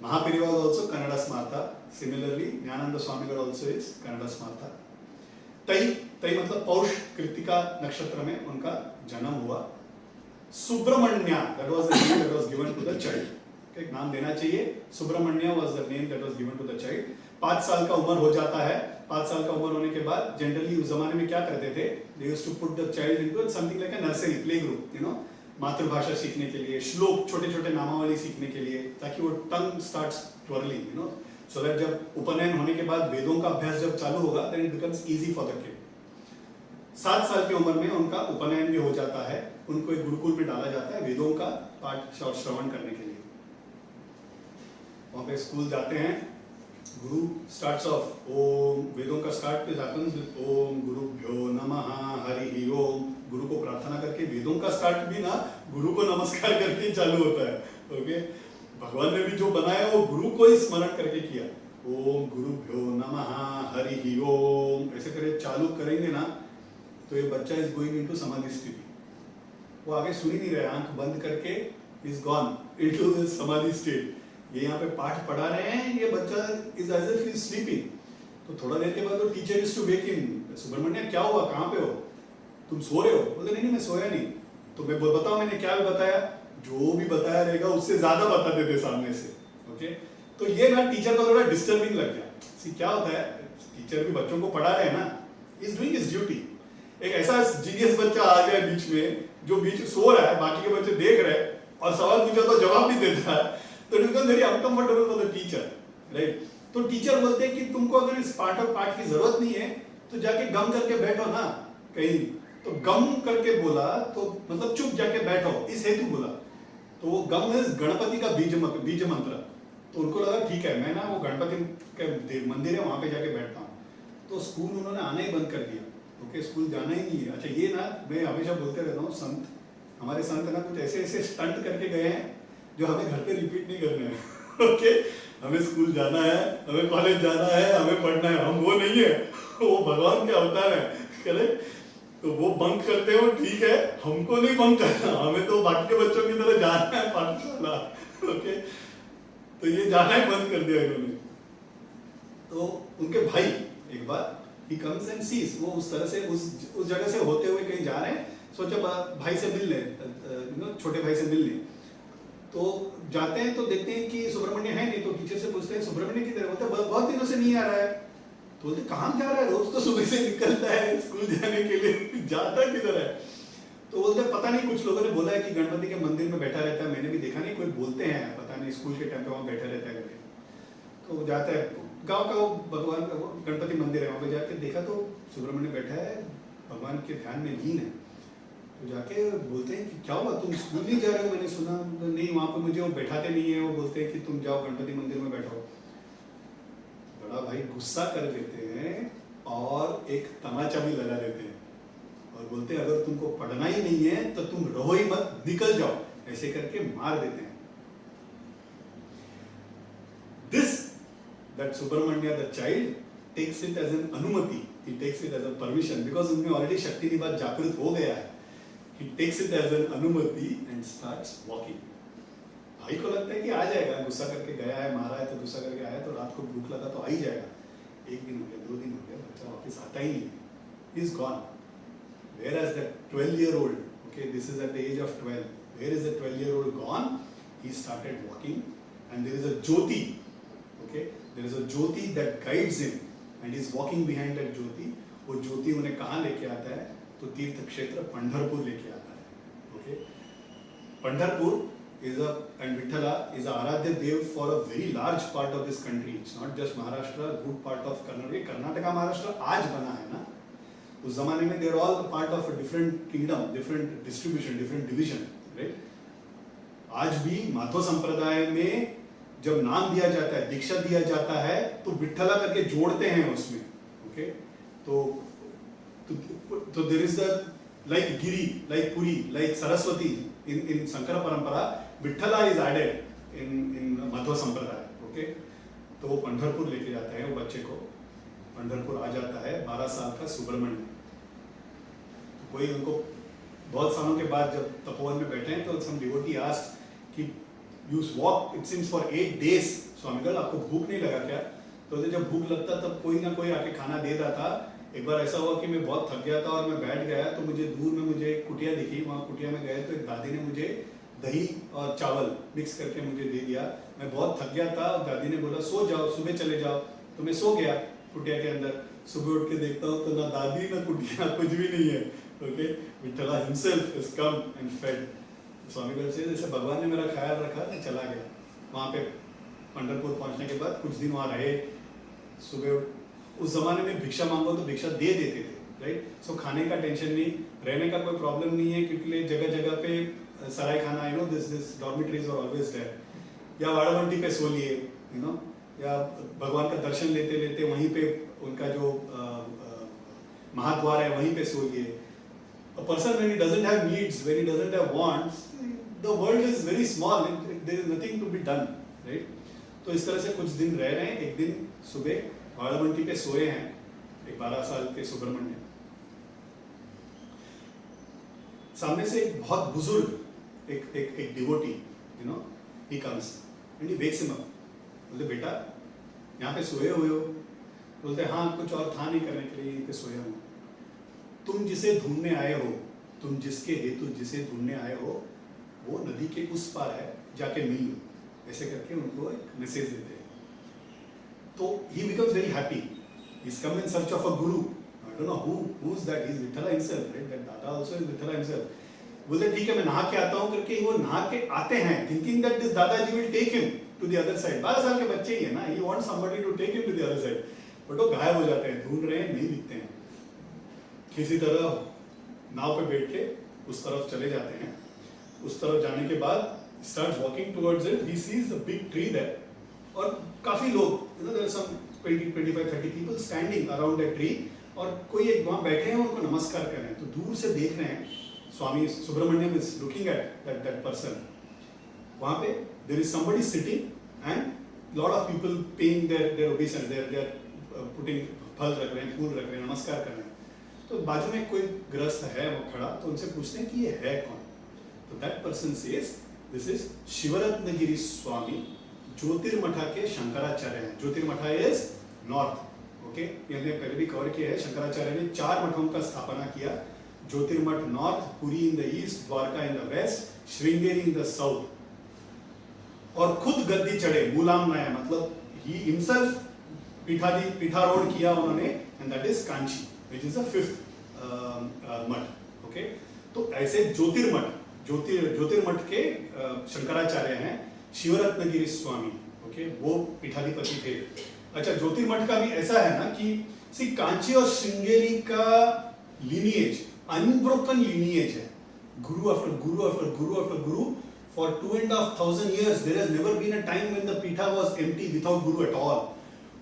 Mahapiriva was also Kannada Smartha. Similarly, Jnananda Swamigal also is Kannada Smartha. तई मतलब पौष कृतिका नक्षत्र में उनका जन्म हुआ। Subramanya, that was the name that was given to the child. एक नाम देना चाहिए, Subramanya was the name that was given to the child. 5 साल का उम्र हो जाता है। 5 साल का उम्र होने के बाद जनरली उस जमाने में क्या करते थे, they used to put the child into something like a nursery, play group, you know, मातृभाषा सीखने के लिए, श्लोक, छोटे छोटे नामावली सीखने के लिए, ताकि वो टंग starts twirling, you know, so that जब उपनयन होने के बाद वेदों का अभ्यास जब चालू होगा, then it becomes easy for the kid. 7 साल की उम्र में उनका उपनयन भी हो जाता है, उनको एक गुरुकुल में डाला जाता है वेदों का पाठ और श्रवण करने के लिए। वहाँ पे स्कूल जाते हैं, गुरु स्टार्ट्स ऑफ ओम, वेदों का स्टार्ट पे हैपेंस विद ओम गुरुभ्यो नमः हरि ओम। गुरु को प्रार्थना करके वेदों का स्टार्ट भी ना गुरु को नमस्कार करके चालू होता है। ओके, भगवान ने भी जो बनाया वो गुरु को ही स्मरण करके किया। ओम गुरुभ्यो नमः हरि ओम, ऐसे करे चालू करेंगे ना तो ये बच्चा इज गोइंग इनटू समाधि स्थिति। वो आगे सुन ही नहीं रहे, आंख बंद करके is gone into this samadhi state. ये यहाँ पे पाठ पढ़ा रहे हैं, ये बच्चा is as if he is sleeping. तो थोड़ा देर के बाद वो teacher is to wake him, Subramanya क्या हुआ, कहाँ पे हो, तुम सो रहे हो? बोलते नहीं मैं सोया नहीं। तो मैं बताऊं मैंने क्या बताया, जो भी बताया रहेगा उससे ज्यादा बताते थे सामने से। ओके, तो ये ना टीचर को थोड़ा डिस्टर्बिंग लग गया। सी क्या होता है, टीचर भी बच्चों को पढ़ा रहे हैं ना, इज डूइंग हिज ड्यूटी। एक ऐसा जीनियस बच्चा आ गया बीच में जो बीच सो रहा है, बाकी के बच्चे देख रहे हैं और सवाल पूछा तो जवाब नहीं देता है, तो it becomes very uncomfortable for the teacher, right? तो टीचर बोलते हैं कि तुमको अगर इस पाठ की जरूरत नहीं है तो जाके गम करके बैठो ना कहीं। तो गम करके बोला तो मतलब चुप जाके बैठो, इस हेतु बोला। तो वो गम इज गणपति का बीज मंत्र। तो उनको लगा ठीक है, मैं ना वो गणपति के मंदिर है वहां पे जाके बैठता हूँ। तो स्कूल उन्होंने आना ही बंद कर दिया। ओके, स्कूल जाना ही नहीं है। अच्छा, ये ना मैं हमेशा बोलते रहता हूँ, संत हमारे संत ना कुछ ऐसे ऐसे स्टंट करके गए हैं जो हमें घर पे रिपीट नहीं करने हैं। ओके, हमें स्कूल जाना है, हमें कॉलेज जाना है, हमें पढ़ना है, हम वो नहीं है, वो भगवान के अवतार है, करेक्ट? तो वो बंक करते हो ठीक है, हमको नहीं बंक करना, हमें तो बाकी के बच्चों की तरह जाना है पाठशाला। ओके, तो ये जाना ही बंद कर दिया इन्होंने। तो उनके भाई एक बार he comes and sees, वो उस तरह से उस जगह से होते हुए कहीं जा रहे हैं, सोचा भाई से मिल लें, छोटे भाई से मिल लें। तो जाते हैं तो देखते हैं कि सुब्रमण्य है नहीं। तो टीचर से पूछते हैं सुब्रमण्य किधर है? बोलते बहुत दिनों से नहीं आ रहा है। तो बोलते कहाँ जा रहा है? रोज तो सुबह से निकलता है स्कूल जाने के लिए, जाता किधर है? तो बोलते पता नहीं, कुछ लोगों ने बोला है कि गणपति के मंदिर में बैठा रहता है, मैंने भी देखा नहीं, कोई बोलते हैं, पता नहीं स्कूल के टाइम पे वहाँ बैठा रहता है करके। तो जाता है, गांव का वो भगवान का वो गणपति मंदिर है, वहाँ पे जाके देखा तो सुब्रमण्य बैठा है, भगवान के ध्यान में लीन है। तो जाके बोलते हैं कि क्या हुआ, तुम स्कूल नहीं जा रहे हो? मैंने सुना नहीं, वहाँ पे मुझे वो बैठाते नहीं है, वो बोलते हैं कि तुम जाओ गणपति मंदिर में बैठो। बड़ा भाई गुस्सा कर देते हैं और एक तमाचा भी लगा देते हैं और बोलते हैं अगर तुमको पढ़ना ही नहीं है तो तुम रहो ही मत, निकल जाओ, ऐसे करके मार देते हैं। This that Subramanya the child takes it as an anumati, he takes it as a permission, because उनमें already शक्ति निवास जागृत हो गया है। He takes it as an anumati and starts walking. भाई को लगता है कि आ जाएगा, गुस्सा करके गया है, मारा है तो गुस्सा करके आया तो रात को भूख लगा तो आ ही जाएगा। एक दिन हो गया, 2 दिन हो गया, बच्चा वापस आता ही नहीं है, he is gone. Whereas that 12-year-old, okay, this is at the age of 12, where is the 12-year-old gone? He started walking and there is a jyoti, okay, there is a jyoti that guides him and he is walking behind that jyoti. वो ज्योति उन्हें कहाँ लेके आता है? तो तीर्थ क्षेत्र पंढरपुर लेके आता है। Okay, Pandharpur is a and Vithala is a आराध्य देव for a very large part of this country. It's not just Maharashtra, good part of Karnataka. Karnataka Maharashtra आज बना है ना, उस जमाने में they are all part of a different kingdom, different distribution, different division, right? आज भी माधव संप्रदाय में जब नाम दिया जाता है, दीक्षा दिया जाता है, तो विठ्ठला करके जोड़ते हैं उसमें। ओके, तो there is the like Giri, like Puri, like Saraswati in Shankara parampara, Vitthala is added in Madhva sampradaya. Okay, तो वो पंढरपुर लेके जाते हैं वो बच्चे को, पंढरपुर आ जाता है 12 साल का सुब्रमण्य। तो कोई उनको बहुत सालों के बाद जब तपोवन में बैठे हैं तो सम डिवोटी आस्क्ड कि You walk it seems for 8 days, स्वामीगढ़ आपको भूख नहीं लगा क्या? तो जब भूख लगता तब कोई ना कोई आके खाना दे रहा था। एक बार ऐसा हुआ कि मैं बहुत थक गया था और मैं बैठ गया, तो मुझे दूर में मुझे एक कुटिया दिखी, वहाँ कुटिया में गए तो एक दादी ने मुझे दही और चावल मिक्स करके मुझे दे दिया। मैं बहुत थक गया था, दादी ने बोला सो जाओ, सुबह चले जाओ, तो मैं सो गया कुटिया के अंदर। सुबह उठ के देखता हूँ तो ना दादी ना कुटिया, कुछ भी नहीं है। Okay, Vitthala himself is come and fed. Swamigal से जैसे भगवान ने मेरा ख्याल रखा, मैं चला गया। वहाँ पे पंढरपुर पहुँचने के बाद कुछ दिन वहाँ रहे। सुबह उस जमाने में भिक्षा मांगो तो भिक्षा दे देते थे, राइट? सो खाने का टेंशन नहीं, रहने का कोई प्रॉब्लम नहीं है, क्योंकि जगह जगह पे सराय खाना, you know, this dormitories are always there. या वाड़ावंटी पे सो लिए, यू नो, या भगवान का दर्शन लेते लेते वहीं पे उनका जो महाद्वार है वहीं पे सो लिए। A person when he doesn't have needs, when he doesn't have wants, the world is very small. There is nothing to be done, right? तो इस तरह से कुछ दिन रह रहे हैं। एक दिन सुबह वाड़ावंटी पे सोए हैं एक 12 साल के सुब्रमण्य। सामने से एक बहुत बुजुर्ग एक devotee, you know, he comes and he wakes him up. बोलते बेटा यहाँ पे सोए हुए हो? बोलते हाँ, कुछ और था नहीं करने के लिए, यहीं पे सोया हूँ। तुम जिसे ढूंढने आए हो, तुम जिसके हेतु जिसे ढूंढने आए हो, वो नदी के उस पार है, जाके मिल लो। ऐसे करके उनको एक मैसेज देते हैं। तो he becomes very happy. He's come in search of a guru. I don't know who's that. He's Vithala himself, right? That Dada also is Vithala himself. बोलते ठीक है मैं नहा के आता हूँ करके वो नहा के आते हैं thinking that this dadaji will take him to the other side. 12 साल के बच्चे ही है ना, he wants somebody to take him to the other side, but वो गायब हो जाते हैं, ढूंढ रहे हैं नहीं दिखते हैं। किसी तरह नाव पे बैठ के उस तरफ चले जाते हैं। उस तरफ जाने के बाद starts walking towards it, he sees a big tree there, और काफी लोग, you know, there are some 20, 25, 30 people standing around that tree, और कोई एक वहाँ बैठे हैं उनको नमस्कार कर रहे हैं। तो दूर से देख रहे हैं स्वामी Subramaniam is looking at that person। वहाँ पे there is somebody sitting and lot of people paying their obeisance, they are putting फल रख रहे हैं, फूल रख रहे हैं, नमस्कार कर रहे हैं। तो बाजू में कोई गृहस्थ है वो खड़ा, तो उनसे पूछते हैं कि ये है कौन। तो that person says this is Shivaratnagiri Swami, Jyotirmatha के शंकराचार्य हैं। ज्योतिर्मठा इज नॉर्थ, ओके, ये हमने पहले भी कवर किया है। शंकराचार्य ने 4 मठों का स्थापना किया, Jyotirmath north, Puri in the east, Dwarka in the west, Sringeri in the south, और खुद गद्दी चढ़े, मूलाम नाया, मतलब ही हिमसेल्फ पीठारोहण किया उन्होंने, and that is Kanchi which is the 5th मठ, ओके। तो ऐसे ज्योतिर्मठ, ज्योतिर्मठ के शंकराचार्य हैं शिवरत्नगिरी स्वामी, ओके, वो पीठाधिपति थे। अच्छा, ज्योतिर्मठ का भी ऐसा है ना कि सी कांची और श्रृंगेरी का लीनिएज अनब्रोकन लीनिएज है, गुरु after Guru after Guru after Guru, for 2,500 years there has never been a time when the पीठा was empty without guru at all।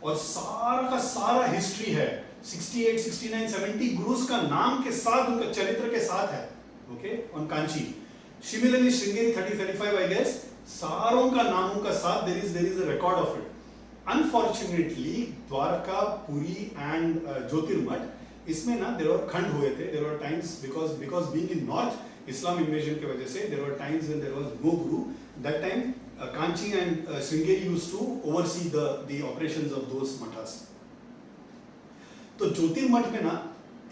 और सारा का सारा हिस्ट्री है, 68, 69, 70 गुरुस का नाम के साथ, उनका चरित्र के साथ है, okay, on Kanchi. Similarly, Sringeri 30-35, I guess, सारों का नामों का साथ there is a record of it. Unfortunately, Dwarka, Puri and Jyotirmath, इसमें ना there were खंड हुए थे, there were times because being in north, Islam invasion के वजह से there were times when there was no guru. That time, Kanchi and Sringeri used to oversee the operations of those mathas. तो ज्योतिर्मठ में ना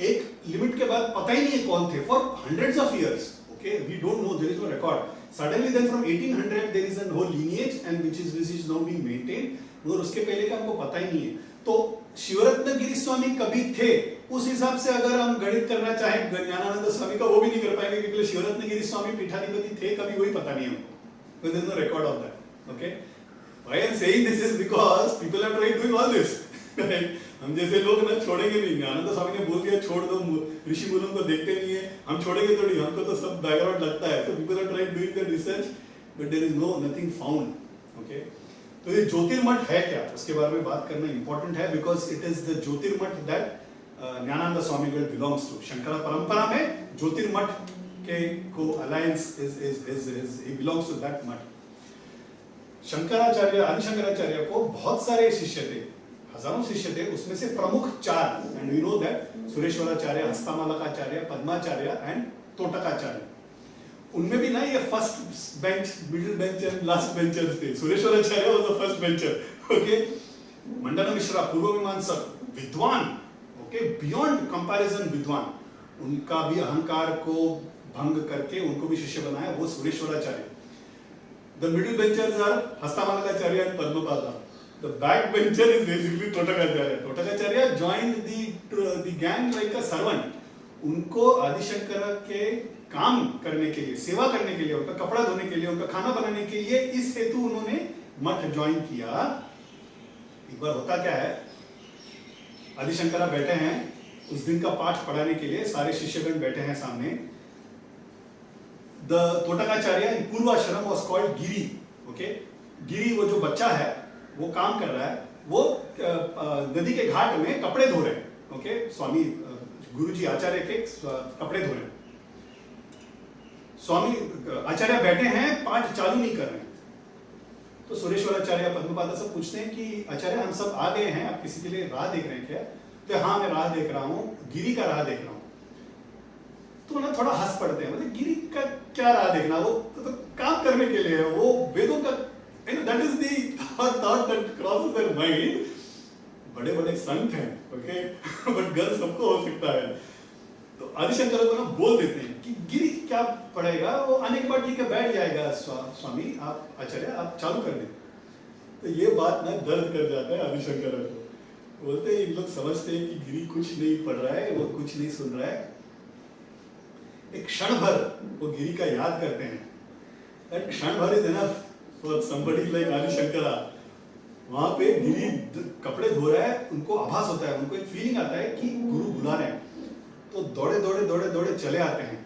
एक लिमिट के बाद पता ही नहीं है कौन थे for hundreds of years. Okay, we don't know, there is no record. Suddenly then from 1800 there is a whole lineage and which is now being maintained, मगर उसके पहले का हमको पता ही नहीं है। तो शिवरत्नगिरी स्वामी कभी थे, उस हिसाब से अगर हम गणित करना चाहे ज्ञानानंद स्वामी का, वो भी नहीं कर पाएंगे क्योंकि शिवरत्नगिरी स्वामी पीठाधिपति थे कभी, वही पता नहीं हमको। There is no record of that. Okay, why I am saying this is because people are trying doing all this. हम जैसे लोग ना छोड़ेंगे नहीं, आनंद स्वामी ने बोल दिया छोड़ दो, ऋषि मुनियों को देखते नहीं है, हम छोड़ेंगे थोड़ी, हमको तो सब बैकग्राउंड लगता है। तो people are trying doing the research but there is no nothing found, okay. तो ये ज्योतिर्मठ है क्या, उसके बारे में बात करना इंपॉर्टेंट है, because it is the Jyotirmath that Gnanananda Swami belongs to. Shankara परंपरा में ज्योतिर्मठ के को alliance is he belongs to that math. Shankaracharya, आदि शंकराचार्य को बहुत सारे शिष्य थे, हजारों शिष्य थे, उसमें से प्रमुख 4, and we know that Sureshwaracharya, Hastamalakacharya, Padmacharya and Totakacharya. उनमें भी ना ये first bench, middle bench and last benchers थे। Sureshwaracharya was the first bencher, okay. Mandan Mishra पूर्व मीमांसक, विद्वान, ओके, बियॉन्ड कंपैरिजन विद्वान, उनका भी अहंकार को भंग करके उनको भी शिष्य बनाया, वो Sureshwaracharya. The middle benchers are Hastamalakacharya and Padmapada. The backbencher is basically Totakacharya. Totakacharya joined the gang like a servant. उनको आदिशंकर के काम करने के लिए, सेवा करने के लिए, उनका कपड़ा धोने के लिए, उनका खाना बनाने के लिए, इस हेतु उन्होंने मठ ज्वाइन किया। एक बार होता क्या है, आदिशंकरा बैठे हैं, उस दिन का पाठ पढ़ाने के लिए सारे शिष्यगण बैठे हैं सामने। The Totakacharya in purvashrama was called Giri, okay. Giri वो जो बच्चा है वो काम कर रहा है, वो नदी के घाट में कपड़े धो रहे हैं, ओके। स्वामी गुरुजी आचार्य के कपड़े धो रहे हैं। स्वामी आचार्य बैठे हैं, पाठ चालू नहीं कर रहे हैं। तो सुरेश्वराचार्य पद्मपादा से पूछते हैं कि आचार्य हम सब आ गए हैं, आप किसी के लिए राह देख रहे हैं क्या? तो हाँ मैं राह देख रहा हूँ, गिरी का राह देख रहा हूँ। तो ना थोड़ा हंस पड़ते हैं, मतलब गिरी का क्या राह देखना, वो तो काम करने के लिए है, वो वेदों का, that is the thought that crosses their mind। बड़े बड़े संत हैं, ओके, बट गर्व सबको हो सकता है। तो आदिशंकर को ना बोल देते हैं कि गिरी क्या पढ़ेगा, वो आने के बाद ठीक है बैठ जाएगा, स्वामी आप आचार्य आप चालू कर दें। तो ये बात ना दर्द कर जाता है आदिशंकर को। बोलते हैं इन लोग समझते हैं कि गिरी कुछ नहीं पढ़ रहा है, वो कुछ नहीं सुन रहा है। एक क्षण भर वो गिरी का याद करते हैं. That क्षण भर is enough for somebody like आदि शंकरा. वहां पे गिरी कपड़े धो रहा है, उनको आभास होता है, उनको एक फीलिंग आता है कि गुरु बुला रहे हैं. तो दौड़े दौड़े दौड़े दौड़े चले आते हैं,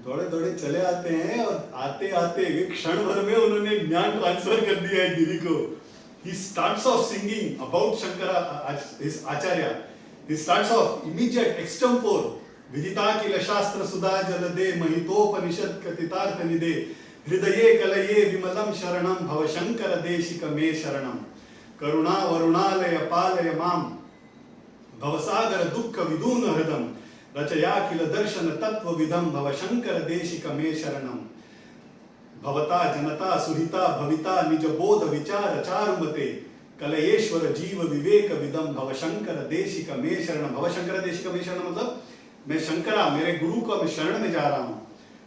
दौड़े दौड़े चले आते हैं और आते आते क्षण भर में उन्होंने ज्ञान ट्रांसफर कर दिया है गिरी को. He starts off singing about Shankara, his Acharya. He starts off immediate extempore. विदिता किल शास्त्र सुधा जलदे महितोपनिषद कथितार्थ निदे हृदये कलये विमलम शरणम भवशंकर देशिक मे शरणम करुणा वरुणालय पालय माम भवसागर दुःख विदून हृदम रचया किल दर्शन तत्व विदम भवशंकर देशिक मे शरणम भवता जनता सुहिता भविता निज बोध विचार चारुमते कलयेश्वर जीव विवेक विदम भवशंकर देशिक मे शरणम. भवशंकर देशिक मे शरणम मतलब मैं शंकरा, मेरे गुरु को मैं शरण में जा रहा हूं.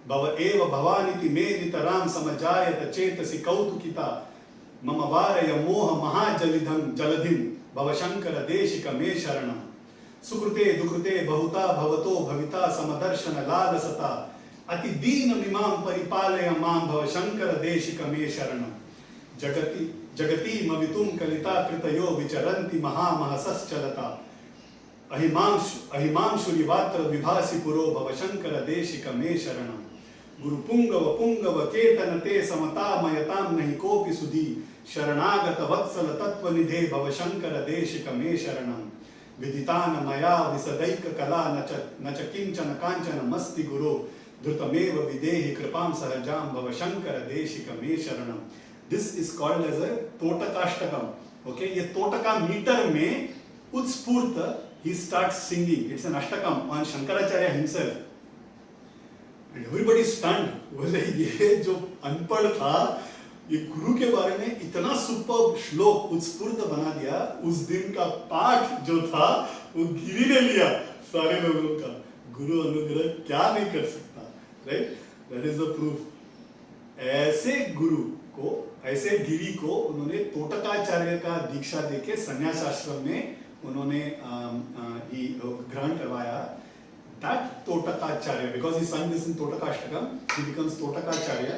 भव एव भवानिति मे नितराम समजायत चेतसि कौतुकिता मम वारय मोह महाजलिधम जलधिम भवशंकर देशिक मे शरणम. सुकृते दुकृते बहुता भवतो भविता समदर्शन लालसता अति दीन मिमां परिपालय मां भवशंकर देशिक मे शरणम. जगति जगति मवितुम कलिता कृतयो विचरन्ति महामहसश्चलता अहिमांशुरिवात्र विभासि पुरो भवशंकर देशिक मे शरणम. गुरु पुंगव पुंगव केतन ते समतामयताम नहीं कोपि सुधी शरणागत वत्सल तत्वनिधे भवशंकर देशिक मे शरणम. विदितान मया विसदैक कला न च किंचन कांचन मस्ति गुरो धृतमेव विदेहि कृपां सहजां भवशंकर देशिक मे शरणम. This is called as a Totakashtakam. Okay, ये तोटका मीटर में उत्स्फूर्त he starts singing. It's an ashtakam on Shankaracharya himself. And everybody stunned. बोले ये जो अनपढ़ था, ये गुरु के बारे में इतना सुपर श्लोक उत्स्फूर्त बना दिया. उस दिन का पाठ जो था वो गिरी ने लिया सारे लोगों का. गुरु अनुग्रह क्या नहीं कर सकता, right? That is the proof. ऐसे गुरु को, ऐसे गिरी को उन्होंने तोटकाचार्य का दीक्षा देके संन्यास आश्रम में उन्होंने ग्रहण करवाया. That Totakacharya, because he sang this in Totakashtakam, he becomes Totakacharya.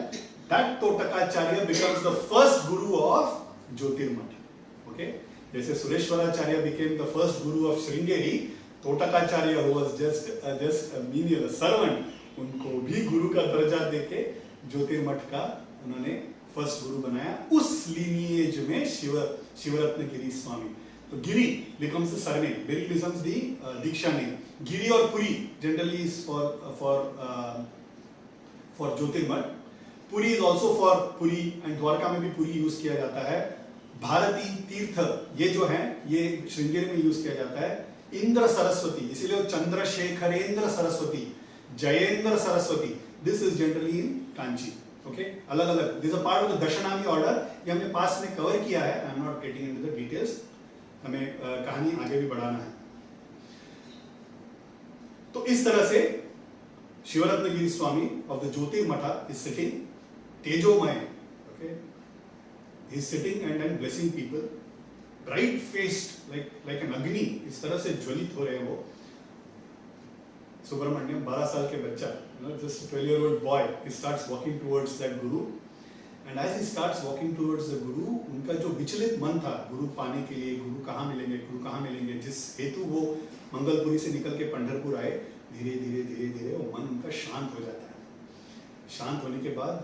That Totakacharya becomes the first guru of Jyotirmath. Okay, जैसे Sureshwaracharya became the first guru of Sringeri, Totakacharya who was just a menial, a servant, उनको भी गुरु का दर्जा देके ज्योतिर्मठ का उन्होंने first गुरु बनाया. उस lineage में शिवरत्न गिरी स्वामी. So Giri becomes the surname. Giri becomes the Diksha name. Giri or Puri generally is for Jyotirmठ. Puri is also for Puri and Dwarka में भी Puri यूज किया जाता है. भारती तीर्थ ये जो है ये श्रृंगेरी में यूज किया जाता है. इंद्र सरस्वती, इसीलिए Chandrashekharendra Saraswati, Jayendra Saraswati, this is generally in Kanchi. Okay, अलग अलग. This a part of the Dashnami order. ये हमने पास में कवर किया है. I am not getting into the details. हमें कहानी आगे भी बढ़ाना है. तो इस तरह से शिवरत्नगिरी स्वामी ऑफ द ज्योतिर्मठा इज सिटिंग तेजोमय. Okay, he is sitting and blessing people, bright faced like an अग्नि. इस तरह से ज्वलित हो रहे हैं वो. सुब्रमण्यम 12 साल के बच्चा, just 12-year-old boy, he starts walking towards that guru. And as he starts walking towards the guru, उनका जो विचलित मन था गुरु पाने के लिए, गुरु कहाँ मिलेंगे, जिस हेतु वो मंगलपुरी से निकल के पंढरपुर आए, धीरे धीरे वो मन उनका शांत हो जाता है. शांत होने के बाद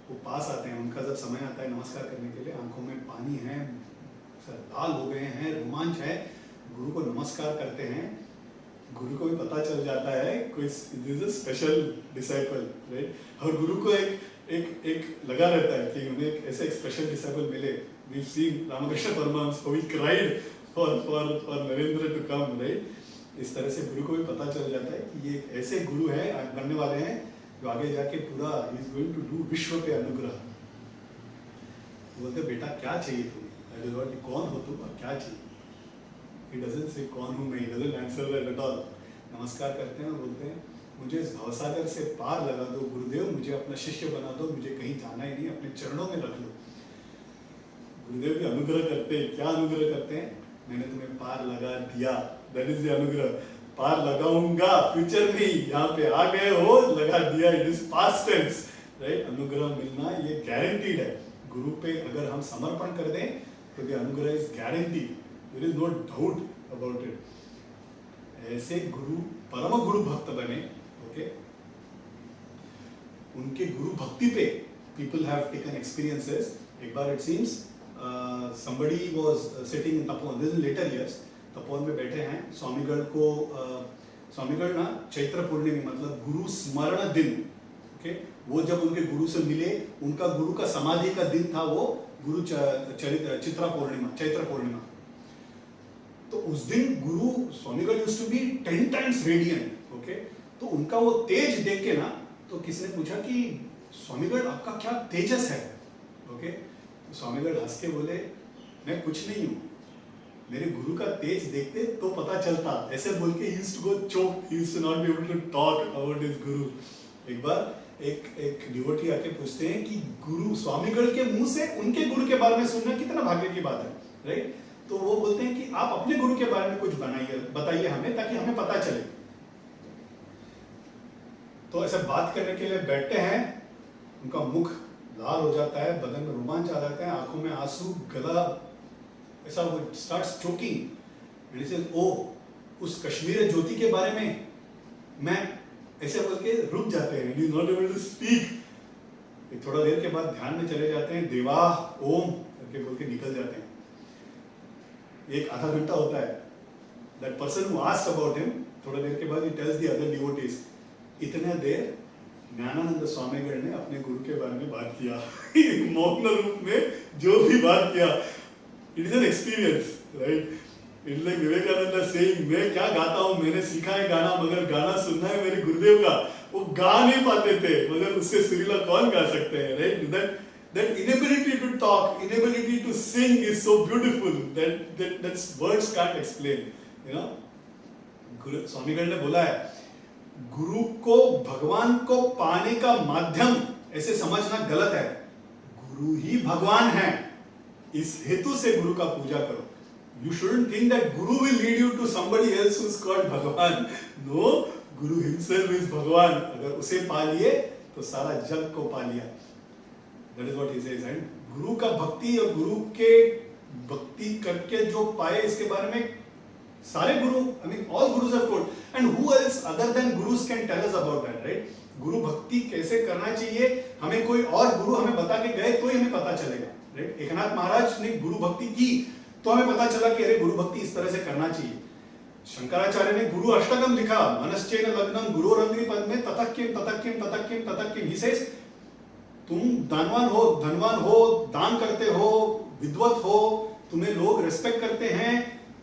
वो पास आते हैं. उनका जब समय आता है नमस्कार करने के लिए, आंखों में पानी है, लाल हो गए हैं, रोमांच है. गुरु को नमस्कार करते हैं. गुरु को भी पता चल जाता है कोई this is special disciple, right? और गुरु को एक लगा रहता है कि उन्हें एक ऐसे एक स्पेशल डिसाइपल मिले. We seen Ramakrishna Paramahamsa who cried for Narendra to come, right? इस तरह से गुरु को भी पता चल जाता है कि ये एक ऐसे गुरु है बनने वाले हैं जो आगे जाके पूरा इज गोइंग टू डू विश्व पे अनुग्रह. बोलते बेटा क्या चाहिए तुम्हें, कौन हो तुम और क्या चाहिए. He doesn't say कौन हूँ मैं, he doesn't answer that at all. नमस्कार करते हैं और बोलते हैं मुझे इस भवसागर से पार लगा दो गुरुदेव, मुझे अपना शिष्य बना दो, मुझे कहीं जाना ही नहीं, अपने चरणों में रख लो. गुरुदेव भी अनुग्रह करते हैं. क्या अनुग्रह करते हैं? मैंने तुम्हें पार लगा दिया. That is the अनुग्रह. पार लगाऊंगा, फ्यूचर में यहाँ पे आ गए हो, लगा दिया, it is past tense, right. अनुग्रह मिलना ये गारंटीड है। गुरु पे अगर हम समर्पण कर दें तो ये अनुग्रह is guaranteed, there is no doubt about it. ऐसे गुरु, परम गुरु भक्त बने, ओके, उनके गुरु भक्ति पे people have taken experiences. एक बार it seems somebody was sitting in Tapovan, this is later years, Tapovan में बैठे हैं, स्वामीगढ़ को स्वामीगढ़ ना चैत्र पूर्णिमा मतलब गुरु स्मरण दिन, ओके, वो जब उनके गुरु से मिले, उनका गुरु का समाधि का दिन था वो गुरु चित्रा पूर्णिमा, चैत्र पूर्णिमा। तो उस दिन Guru Swamigal used to be 10 times radiant, okay. तो उनका वो तेज देख के ना, तो किसी ने पूछा कि स्वामीगढ़ आपका क्या तेजस है, ओके। तो स्वामीगढ़ हंस के बोले, मैं कुछ नहीं हूं, मेरे गुरु का तेज देखते तो पता चलता, ऐसे बोल के he used to go choke, he used to not be able to talk about his guru। एक बार एक डिवोटी आके पूछते हैं कि गुरु स्वामीगढ़ के मुंह से उनके गुरु के बारे में सुनना कितना भाग्य की बात है, राइट। तो वो बोलते हैं कि आप अपने गुरु के बारे में कुछ बताइए हमें, ताकि हमें पता चले। तो ऐसे बात करने के लिए बैठते हैं, उनका मुख लाल हो जाता है, बदन में रोमांच आ जाता है, आंखों में आंसू, गला ऐसा वो starts choking, and he says, ओ उस कश्मीर ज्योति के बारे में मैं, ऐसे बोल के रुक जाते हैं, he is not able to speak. एक थोड़ा देर के बाद ध्यान में चले जाते हैं, देवा ओम करके बोल के निकल जाते हैं। एक आधा घंटा होता है, that person who asked about him, थोड़ा देर के बाद he tells the other devotees, इतने देर ज्ञानानंद स्वामीगढ़ ने अपने गुरु के बारे में बात किया मौन रूप में जो भी बात किया, it is an experience, right. It's like Vivekananda saying, मैं क्या गाता हूँ, मैंने सीखा है गाना, मगर गाना सुनना है मेरे गुरुदेव का, वो गा नहीं पाते थे, मगर उससे सुरीला कौन गा सकते हैं, right. that inability to talk, inability to sing is so beautiful that words can't explain, you know। गुरु स्वामीगढ़ ने बोला है, गुरु को भगवान को पाने का माध्यम ऐसे समझना गलत है, गुरु ही भगवान है, इस हेतु से गुरु का पूजा करो। You shouldn't think that Guru will lead you to somebody else who's called Bhagwan. No, Guru himself is Bhagwan. अगर उसे पा लिए तो सारा जग को पा लिया। That is what he says. And गुरु का भक्ति और गुरु के भक्ति करके जो पाए, इसके बारे में सारे गुरु, I mean all gurus have told. And who else other than gurus can tell us about that, right? गुरु भक्ति कैसे करना चाहिए, हमें कोई और गुरु हमें बता के गए तो ही हमें पता चलेगा, राइट। एकनाथ महाराज ने गुरु भक्ति की तो हमें पता चला कि अरे गुरु भक्ति इस तरह से करना चाहिए। शंकराचार्य ने गुरु अष्टकम लिखा, मनश्चेन लग्नम गुरोरंग्रि पद्मे ततक्किम ततक्किम ततक्किम ततक्किम। ही सेज, तुम दानवान हो, धनवान हो, दान करते हो, विद्वत हो, तुम्हें लोग रेस्पेक्ट करते हैं,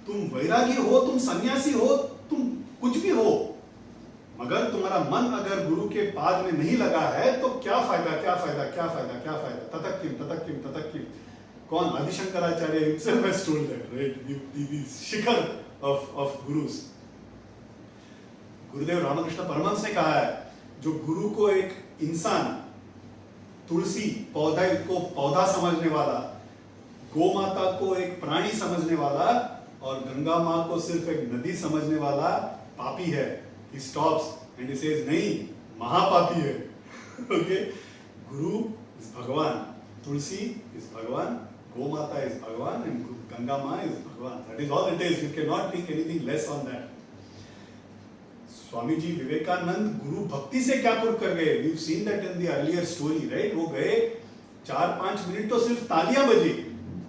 तुम वैरागी हो, तुम सन्यासी हो, तुम कुछ भी हो, मगर तुम्हारा मन अगर गुरु के पाद में नहीं लगा है तो क्या फायदा, क्या फायदा, क्या फायदा, क्या फायदा। ततक्किम ततक्किम ततक्किम। कौन? आदि Shankaracharya himself has told that, right? The Shikhar of gurus। गुरुदेव रामकृष्ण परमहंस ने कहा है, जो गुरु को एक इंसान, तुलसी पौधा को पौधा समझने वाला, गौ माता को एक प्राणी समझने वाला और गंगा माँ को सिर्फ एक नदी समझने वाला पापी है। He stops and he says, नहीं, महापापी है। Okay? गुरु is भगवान, तुलसी is भगवान, गौ माता is भगवान and गंगा माँ is भगवान। That is all it is. You cannot think anything less on that। Swami ji Vivekananda गुरु भक्ति से क्या कुछ कर गए? We've seen that in the earlier story, right? वो गए, 4-5 मिनट तो सिर्फ तालियां बजी,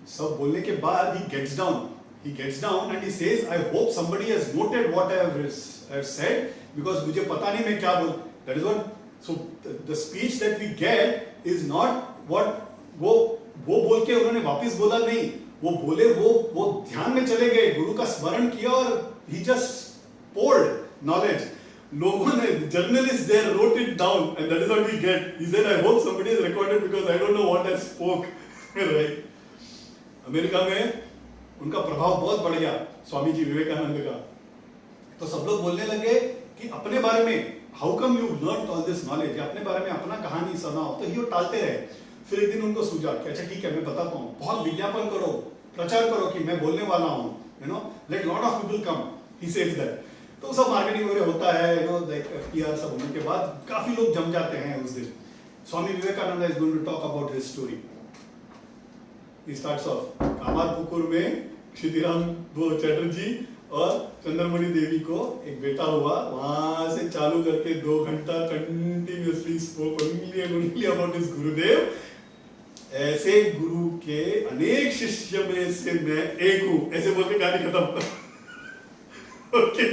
सब बोलने के बाद he gets down and he says, I hope somebody has noted what I have said, because मुझे पता नहीं मैं क्या बोल। That is what, so the speech that we get is not what वो बोल के उन्होंने वापस बोला नहीं, वो बोले, वो ध्यान में चले गए, गुरु का स्मरण किया और he just poured knowledge। लोगों ने, journalists there wrote it down and that is what we get। He said, I hope somebody has recorded because I don't know what I spoke। right? America में उनका प्रभाव बहुत बढ़ गया स्वामी जी विवेकानंद का, तो सब लोग बोलने लगे कि अपने बारे में, how come you learn all this knowledge, अपने बारे में अपना कहानी सुनाओ। तो ये टालते रहे। फिर एक दिन उनको सूझा कि अच्छा ठीक है, मैं बताता हूँ, बहुत विज्ञापन करो, प्रचार करो कि मैं बोलने वाला हूँ, you know, let lot of people come. He says that. तो सब मार्केटिंग वगैरह होता है, यू नो, लाइक एफटीआर सब होने के बाद काफी लोग जम जाते हैं उस दिन. Swami Vivekananda is going to talk about his story. He starts off Kamarpukur में क्षितिराम चैटर्जी और चंद्रमणि देवी को एक बेटा हुआ. वहां से चालू करके 2 घंटा continuously spoke only and only about his गुरुदेव. ऐसे गुरु के अनेक शिष्य में से मैं एक हूं, ऐसे बोल के कहानी खत्म. ओके,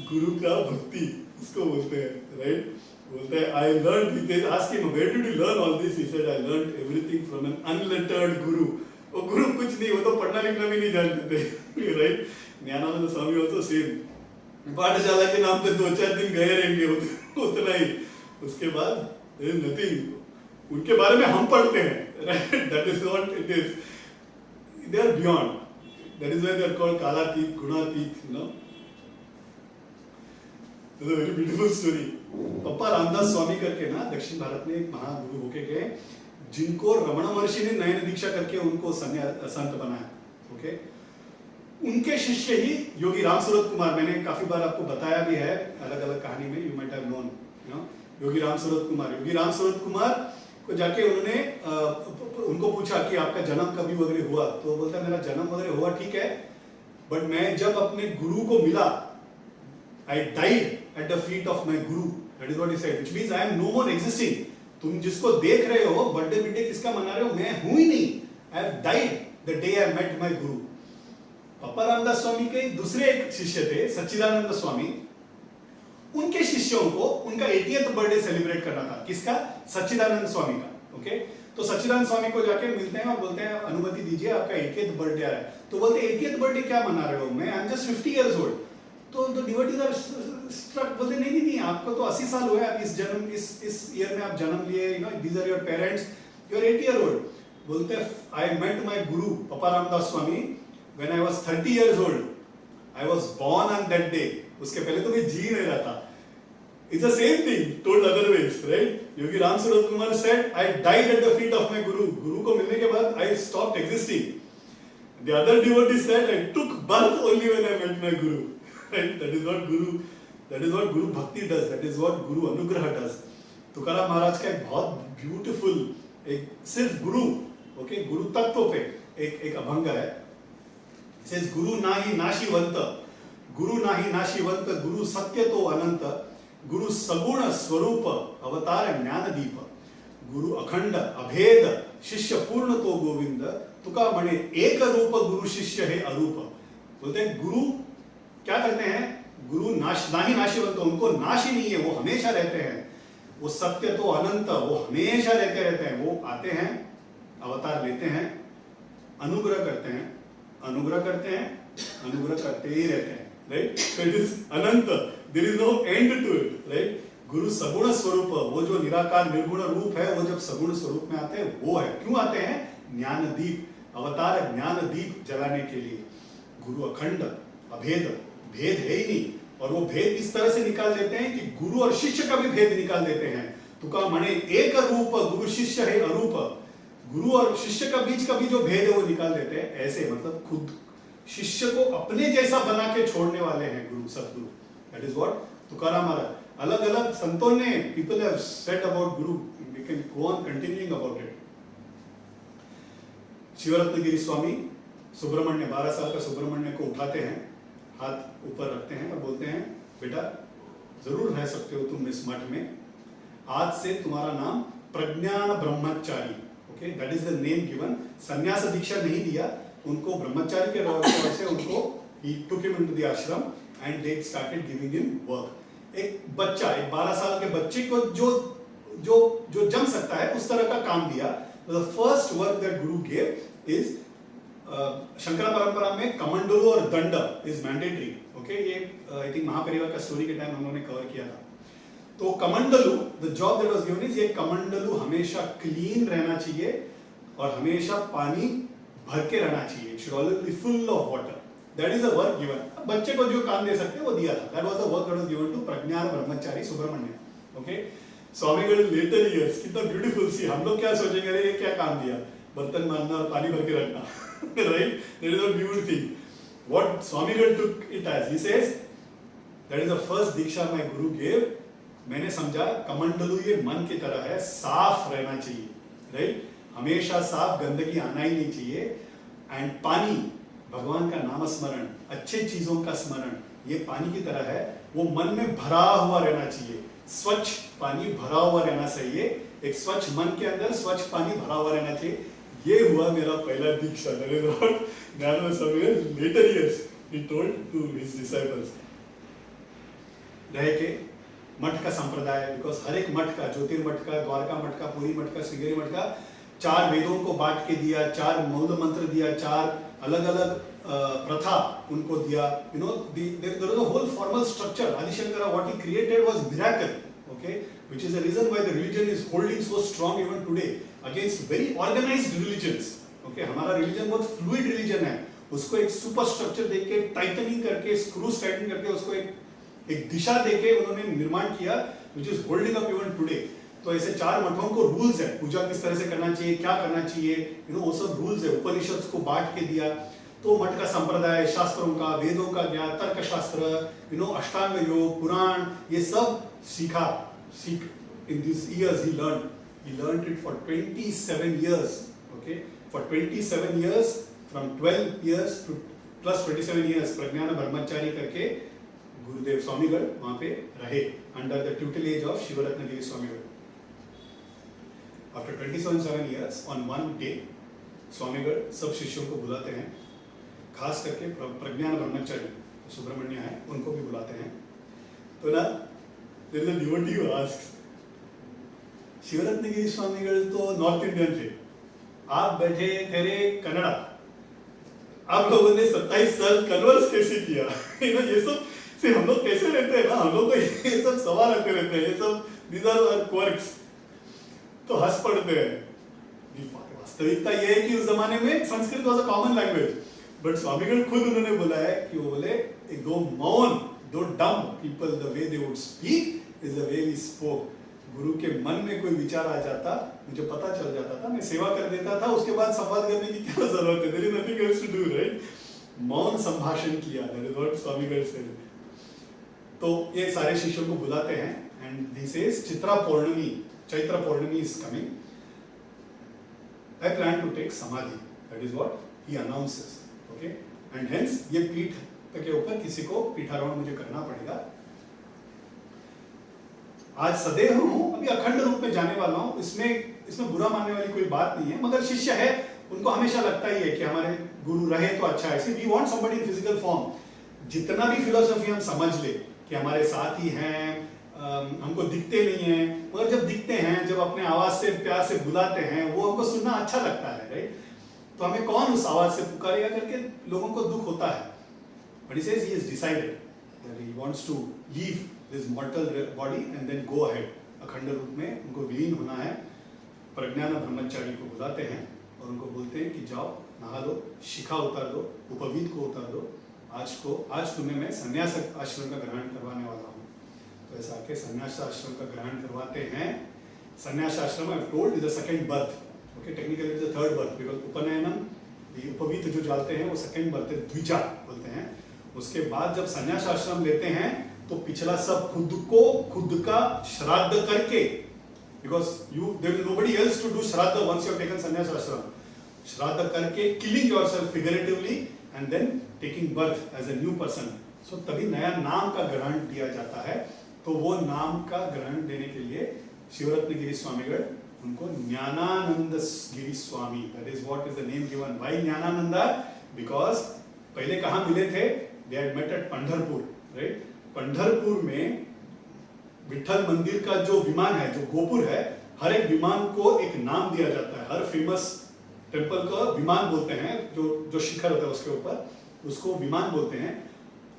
गुरु का भक्ति इसको बोलते हैं, राइट. बोलते हैं I learn, they ask him where did you learn all this. He said I learn everything from an unlettered guru. वो गुरु कुछ नहीं, वो तो पढ़ना लिखना भी नहीं जानते थे, राइट. ज्ञानानंद स्वामी ऑल्सो सेम, पाठशाला के नाम पे 2-4 दिन गए रहेंगे, उतना ही. उसके बाद नथिंग. उनके बारे में हम पढ़ते हैं, right. That is what it is. They are beyond. That is why they are called kalatita, gunatita, you know. It's a very beautiful story. Pappa Ramdas Swami करके ना दक्षिण भारत में एक महागुरु होके गए, जिनको रमण महर्षि ने नयन दीक्षा करके उनको संत बनाया. ओके, उनके शिष्य ही योगी रामसूरत कुमार. मैंने काफी बार आपको बताया भी है अलग अलग कहानी में, you might have known, you know, Yogi Ramsurat Kumar. Yogi Ramsurat Kumar को जाके उन्होंने उनको पूछा कि आपका जन्म कभी वगैरह हुआ. तो बोलता मेरा जन्म वगैरह हुआ, ठीक है, बट मैं जब अपने गुरु को मिला, I died at the feet of my guru. That is what he said, which means I am no more existing. तुम जिसको देख रहे हो, बर्थडे बिर्थडे किसका मना रहे हो, मैं हूं ही नहीं. I have died the day I met my guru. पप्पा रामदास स्वामी के दूसरे एक शिष्य थे सच्चिदानंद स्वामी. उनके शिष्यों को उनका 80th बर्थडे सेलिब्रेट करना था. किसका? सच्चिदानंद स्वामी का. ओके, तो सच्चिदानंद स्वामी को जाके मिलते हैं और बोलते हैं अनुमति दीजिए, आपका 80th बर्थडे आ रहा है. तो बोलते 80th बर्थडे क्या मना रहे हो, मैं आई एम जस्ट 50 years old. तो डिवोटीज आर स्ट्रक, बोलते नहीं नहीं नहीं, आपको तो 80 साल हुए, आप इस ईयर में आप जन्म लिए, you know, these are your parents, you are 80 year old. बोलते I met my guru Pappa Ramdas Swami when I was 30 years old. I was born on that day. उसके पहले तो मैं जी नहीं रहा था. It's the same thing told other ways, right. Yogi Ramsurat Kumar said I died at the feet of my guru. गुरु को मिलने के बाद I stopped existing. The other devotee said I took birth only when I met my guru. Right? That is what Guru Bhakti does. That is what Guru Anugrah does. Tukaram Maharaj का एक बहुत beautiful, एक सिर्फ गुरु, ओके, गुरु तत्व पे एक अभंग है. Says गुरु नाही नाशीवंत, गुरु नाही नाशीवंत, गुरु सत्य तो अनंत, गुरु सगुण स्वरूप अवतार ज्ञानदीप, गुरु अखंड अभेद शिष्य पूर्ण तो गोविंद, तुका म्हणे एक रूप गुरु शिष्य है अरूप. बोलते हैं गुरु क्या करते हैं, गुरु नाही नाशीवंत, उनको नाश ही नहीं है, वो हमेशा रहते हैं. वो सत्य तो अनंत, वो हमेशा रहते हैं. वो आते हैं, अवतार लेते हैं, अनुग्रह करते हैं, अनुग्रह करते हैं, अनुग्रह करते ही रहते हैं, राइट. सो इट इज अनंत, there is no end to it, right. गुरु सगुण स्वरूप, वो जो निराकार निर्गुण रूप है, वो जब सगुण स्वरूप में आते हैं, वो है. क्यों आते हैं? ज्ञान दीप, अवतार ज्ञान दीप जलाने के लिए. गुरु अखंड अभेद, भेद है ही नहीं, और वो भेद इस तरह से निकाल देते हैं कि गुरु और शिष्य का भी भेद निकाल देते हैं. तुका मने एक रूप गुरु शिष्य है अरूप. गुरु और शिष्य का बीच का भी जो भेद है वो निकाल देते हैं. ऐसे मतलब खुद शिष्य को अपने जैसा बना के छोड़ने वाले हैं गुरु, सतगुरु. That is what Tukaram Maharaj. अलग अलग संतों ने, people have said about guru. We can go on continuing about it. Shivaratnagiri Swami Subramanya, 12 साल का सुब्रमण्य को उठाते हैं, हाथ ऊपर रखते हैं और बोलते हैं बेटा जरूर रह सकते हो तुम इस मठ में, आज से तुम्हारा नाम प्रज्ञान ब्रह्मचारी. Okay, that is the name given. संन्यास दीक्षा नहीं दिया उनको, ब्रह्मचारी के तौर से उनको ही टुक हिम इनटू द आश्रम and they started giving him work. एक बच्चा, एक 12 साल के बच्चे को जो जो जो जम सकता है उस तरह का काम दिया. The first work that Guru gave is Shankara परंपरा में कमंडलू और दंड इज मैंडेटरी. ओके, ये आई थिंक महापरिवार का स्टोरी के टाइम उन्होंने कवर किया था. तो kamandalu, the job that was given is, ये कमंडलू हमेशा क्लीन रहना चाहिए और हमेशा पानी भर के रहना चाहिए. It should always be full of water. That is the work given. बच्चे को जो काम दे सकते हैं वो दिया था. That was the work that was given to Pragyan Brahmachari Subramanya. Okay, Swamigal later years, कितना ब्यूटीफुल. सी हम लोग क्या सोचेंगे, अरे ये क्या काम दिया, बर्तन मारना और पानी भर के रखना. Right? That is a beautiful thing. What Swamigal took it as, he says, that is the first Diksha my Guru gave. मैंने समझा कमंडलू ये मन की तरह है, साफ रहना चाहिए, राइट? हमेशा साफ, गंदगी आना ही नहीं चाहिए. एंड पानी, भगवान का नाम स्मरण, अच्छे चीजों का स्मरण, ये पानी की तरह है. वो मन में भरा हुआ रहना चाहिए, स्वच्छ पानी भरा हुआ रहना चाहिए. एक स्वच्छ मन के अंदर स्वच्छ पानी भरा हुआ रहना चाहिए. ये हुआ मेरा पहला दीक्षा. Gnanananda Swami later years he told to his disciples. रह के मठ का संप्रदाय, बिकॉज हर एक मठ का, ज्योतिर्मठ का, द्वारका मठ का, पुरी मठ का, श्रृंगेरी मठ का 4 वेदों को बांट के दिया, 4 मूल मंत्र दिया, 4 अलग अलग प्रथा उनको दिया. You know there was a whole formal structure. Adi Shankara, what he created was miracle, okay, which is the reason why the religion is holding so strong even today against very organized religions. Okay, हमारा religion बहुत fluid religion है. उसको एक super structure देके, tightening करके, screws Titan करके, उसको एक दिशा देके उन्होंने निर्माण किया, which is holding up even today. तो ऐसे 4 मठों को रूल्स है, पूजा किस तरह से करना चाहिए, क्या करना चाहिए, यू नो वो सब रूल्स है. उपनिषद को बांट के दिया. तो मठ का संप्रदाय, शास्त्रों का, वेदों का ज्ञान, तर्क शास्त्र, यू नो अष्टांग योग, पुराण, ये सब सीख in these years he learned it for 27 years. Okay, for 27 years, from 12 years to plus 27 years प्रज्ञान ब्रह्मचारी करके गुरुदेव स्वामीगढ़ वहां पे रहे under the tutelage of Shivaratnagiri Swamigal. After 27 years on one day Swamigal सब शिष्यों को बुलाते हैं, खास करके प्रज्ञान ब्रह्मचारी सुब्रमण्य है उनको भी बुलाते हैं. तो ना there is a devotee who asks, शिवरत्नगिरी स्वामीगढ़ तो नॉर्थ इंडियन थे, आप बैठे तेरे कन्नड़ा, आप लोगों ने 27 साल कन्वर्स कैसे किया? ये सब से हम लोग कैसे रहते हैं ना, हम लोग को ये सब सवाल आते रहते हैं, ये सब these are our quirks. तो हंस पड़ते हैं. वास्तविकता ये है कि उस जमाने में Sanskrit was a common language, but Swamigal खुद उन्होंने बोला है कि वो बोले एक दो मौन, two dumb people, the way they would speak is the way we spoke. गुरु के मन में कोई विचार आ जाता, मुझे पता चल जाता था, मैं सेवा कर देता था, उसके बाद संवाद करने की क्या जरूरत है? There is nothing else to do, right? मौन संभाषण किया, that is what Swamigal said. तो ये सारे शिष्यों को बुलाते हैं and this is Chitra Pournami, Chaitra Pournami is coming. I plan to take samadhi, that is what he announces, okay, and hence ये पीठ के ऊपर किसी को पीठारोहण मुझे करना पड़ेगा. आज सदैव हूँ, अभी अखंड रूप में जाने वाला हूँ. इसमें बुरा मानने वाली कोई बात नहीं है, मगर शिष्य है उनको हमेशा लगता ही है कि हमारे गुरु रहे तो अच्छा है. We want somebody in physical form. जितना भी फिलोसफी हम समझ ले कि हमारे साथ ही हैं, हमको दिखते नहीं हैं, मगर जब दिखते हैं, जब अपने आवाज से प्यार से बुलाते हैं, वो हमको सुनना अच्छा लगता है, राइट? तो हमें कौन उस आवाज से पुकारेगा करके लोगों को दुख होता है. But he says he has decided that he wants to leave this mortal body and then go ahead. अखंड रूप में उनको विलीन होना है. प्रज्ञान ब्रह्मचारी को बुलाते हैं और उनको बोलते हैं कि जाओ नहा लो, शिखा उतार दो, उपवीत को उतार दो. आज तुम्हें मैं संन्यास आश्रम का ग्रहण करवाने वाला हूँ. तो ऐसा आके संन्यास आश्रम का ग्रहण करवाते हैं. Sannyasa ashrama I have told is the second birth. Okay, technically is the third birth because upanayanam, ये उपवीत जो जाते हैं वो सेकंड बर्थ है, द्विजा बोलते हैं. उसके बाद जब संन्यास आश्रम लेते हैं तो पिछला सब खुद का श्राद्ध करके, because there is nobody else to do shraddha once you have taken sannyasa ashrama. श्राद्ध करके killing yourself figuratively and then taking birth as a new person. So तभी नया नाम का ग्रहण दिया जाता है. तो वो नाम का ग्रहण देने के लिए शिवरत्नगिरी स्वामीगढ़ उनको Gnanananda Giri Swami, that is what is the name given. Why Gnanananda? Because पहले कहाँ मिले थे? They had met at Pandharpur, right? Pandharpur में विठल मंदिर का जो विमान है, जो गोपुर है, हर एक विमान को एक नाम दिया जाता है. हर फेमस टेम्पल का विमान बोलते हैं, जो शिखर होता है उसके ऊपर, उसको विमान बोलते हैं.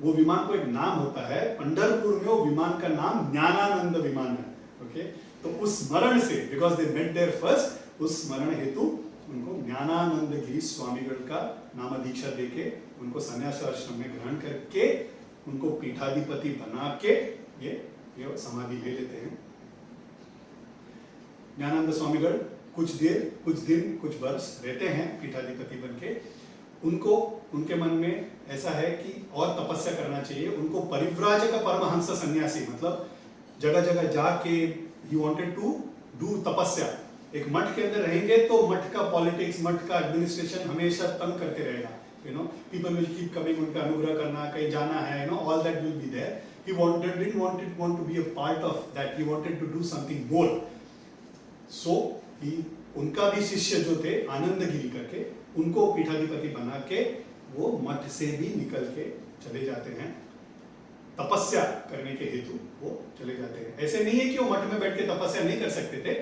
वो विमान को एक नाम होता है. पंढरपुर में वो विमान का नाम ज्ञानानंद विमान है. ओके, तो उस स्मरण से, because they met there first, उस स्मरण हेतु उनको ज्ञानानंद गिरी स्वामीगढ़ का नाम दीक्षा देके उनको संन्यास आश्रम में ग्रहण करके उनको पीठाधिपति बना के ये समाधि ले लेते हैं. ज्ञानानंद स्वामीगढ़ कुछ दिन कुछ वर्ष रहते हैं पीठाधिपति बनके. उनको उनके मन में ऐसा है कि और तपस्या करना चाहिए। उनको परिव्राजक परमहंस सन्यासी मतलब जगह जगह जाके ही वांटेड टू डू तपस्या। एक मठ के अंदर रहेंगे तो मठ का पॉलिटिक्स, मठ का एडमिनिस्ट्रेशन हमेशा तंग करते रहेगा। People will keep coming, उनका अनुग्रह करना, कहीं जाना है, all that will be there. He didn't want to be a part of that. He wanted to do something more. So उनका भी शिष्य जो थे आनंदगिरी करके, उनको पीठाधिपति बना के वो मठ से भी निकल के चले जाते हैं, तपस्या करने के हेतु वो चले जाते हैं। ऐसे नहीं है कि वो मठ में बैठ के तपस्या नहीं कर सकते थे।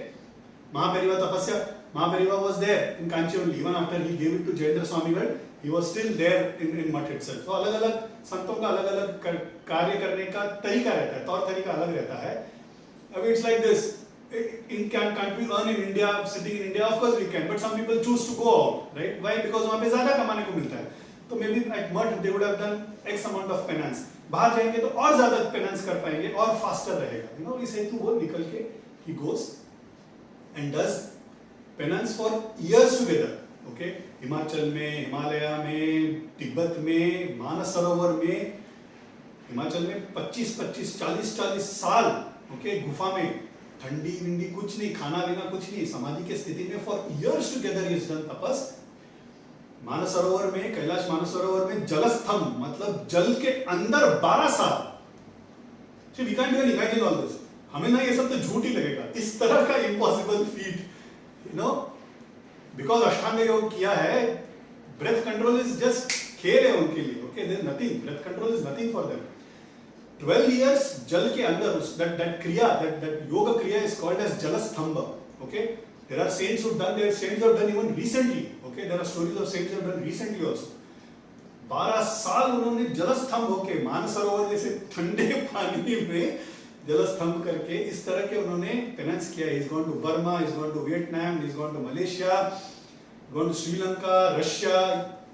Mahaperiyava was there in Kanchi only. Even after he gave it to Jayendra Swami, he was still there in mठ itself. तो अलग अलग संतों का अलग अलग कार्य करने का तरीका रहता है, तौर तरीका अलग रहता है। अब it's like this. Can't we earn in India, sitting in India? Of course we can, but some people choose to go out, right? Why? Because वहाँ पे ज़्यादा कमाने को मिलता है। तो maybe at मठ they would have done X amount of penance. बाहर जाएंगे तो और ज़्यादा penance कर पाएंगे और faster रहेगा। इस हेतु वो निकल के he goes and does penance for years together. Okay? Himachal में, हिमालय में, तिब्बत में, मानस सरोवर में, हिमाचल में 25-25, 40-40 साल, okay, गुफा में, ठंडी विंडी कुछ नहीं, खाना पीना कुछ नहीं, समाधि के स्थिति में for years together he has done tapas. मानस सरोवर में, कैलाश मानस सरोवर में जलस्थंभ मतलब जल के अंदर 12 साल। So we can't even imagine all this. हमें ना ये सब तो झूठ ही लगेगा, इस तरह का impossible feat, because अष्टांग योग किया है, breath control is just खेल है उनके लिए, okay, there is nothing, breath control is nothing for them. 12 years जल के अंदर that kriya, that yoga kriya is called as jalastambha, okay. There are saints who have done even recently, okay. There are stories of saints who have done recently also. 12 साल उन्होंने जलस्तंभ होके मानसरोवर जैसे ठंडे पानी में जलस्तंभ करके इस तरह के उन्होंने पेनेंस किया। He's gone to Burma, he's gone to Vietnam, he's gone to Malaysia, gone to Sri Lanka, Russia,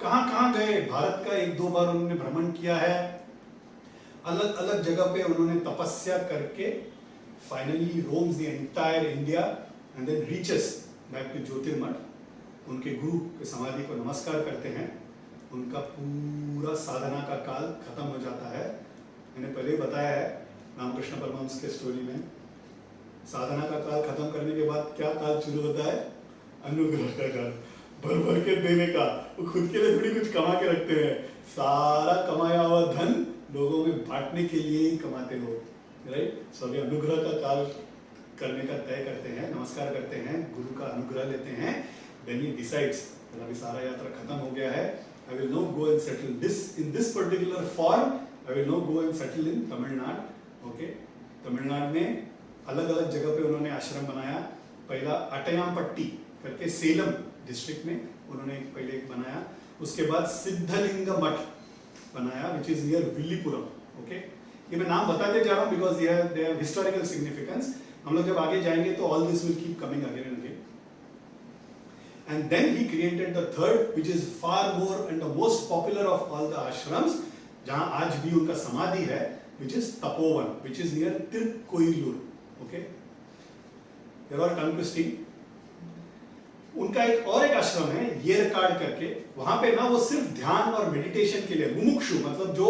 कहाँ गए, भारत का 1-2 बार उन्होंने भ्रमण किया है। अलग अलग जगह पे उन्होंने तपस्या करके finally roams the entire India and then reaches back to Jyotirmath. उनके गुरु के समाधि को नमस्कार करते हैं। उनका पूरा साधना का काल खत्म हो जाता है। मैंने पहले ही बताया है रामकृष्ण परमहंस के स्टोरी में, साधना का काल खत्म करने के बाद क्या काल शुरू होता है? अनुग्रह का काल, भर भर के देने का। वो खुद के लिए थोड़ी कुछ कमा के रखते हैं, सारा कमाया हुआ धन लोगों में बांटने के लिए ही कमाते लोग, राइट। सो अभी अनुग्रह का काल करने का तय करते हैं, नमस्कार करते हैं, गुरु का अनुग्रह लेते हैं। Then he decides, अभी सारा यात्रा खत्म हो गया है, I will now go and settle in this particular form. I will now go and settle in Tamil Nadu. Okay, Tamil Nadu में अलग अलग जगह पे उन्होंने आश्रम बनाया। पहला अटयामपट्टी करके सेलम डिस्ट्रिक्ट में उन्होंने पहले एक बनाया। उसके बाद सिद्धलिंग मठ बनाया, which is near विल्लीपुरम। Okay, ये मैं नाम बताते जा रहा हूँ because they have historical significance. हम लोग जब आगे जाएंगे तो all this will keep coming again and again. And then he created the third, which is far more and the most popular of all the ashrams, जहाँ आज भी उनका समाधि है, which is Tapovan, which is near Tirukkoyilur. Okay, they're all tongue twisting. उनका एक आश्रम है येरकाड करके, वहाँ पे ना वो सिर्फ ध्यान और मेडिटेशन के लिए, मुमुक्षु मतलब जो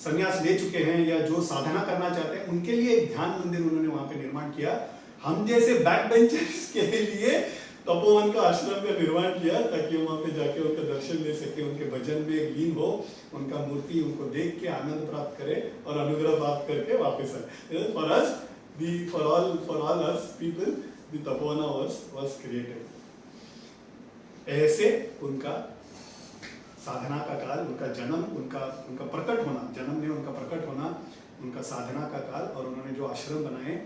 संन्यास ले चुके हैं या जो साधना करना चाहते हैं, उनके लिए एक ध्यान मंदिर उन्होंने वहाँ पे निर्माण किया। हम जैसे बैक बेंचर्स के लिए तपोवन का आश्रम का निर्माण किया ताकि वहाँ पे जाके उनका दर्शन ले सके, उनके भजन में लीन हो, उनका मूर्ति उनको देख के आनंद प्राप्त करे और अनुग्रह प्राप्त करके वापस आए। For all us people, the Tapona was created. ऐसे उनका साधना का काल, उनका जन्म, उनका प्रकट होना, जन्म में उनका प्रकट होना, उनका साधना का काल, और उन्होंने जो आश्रम बनाए,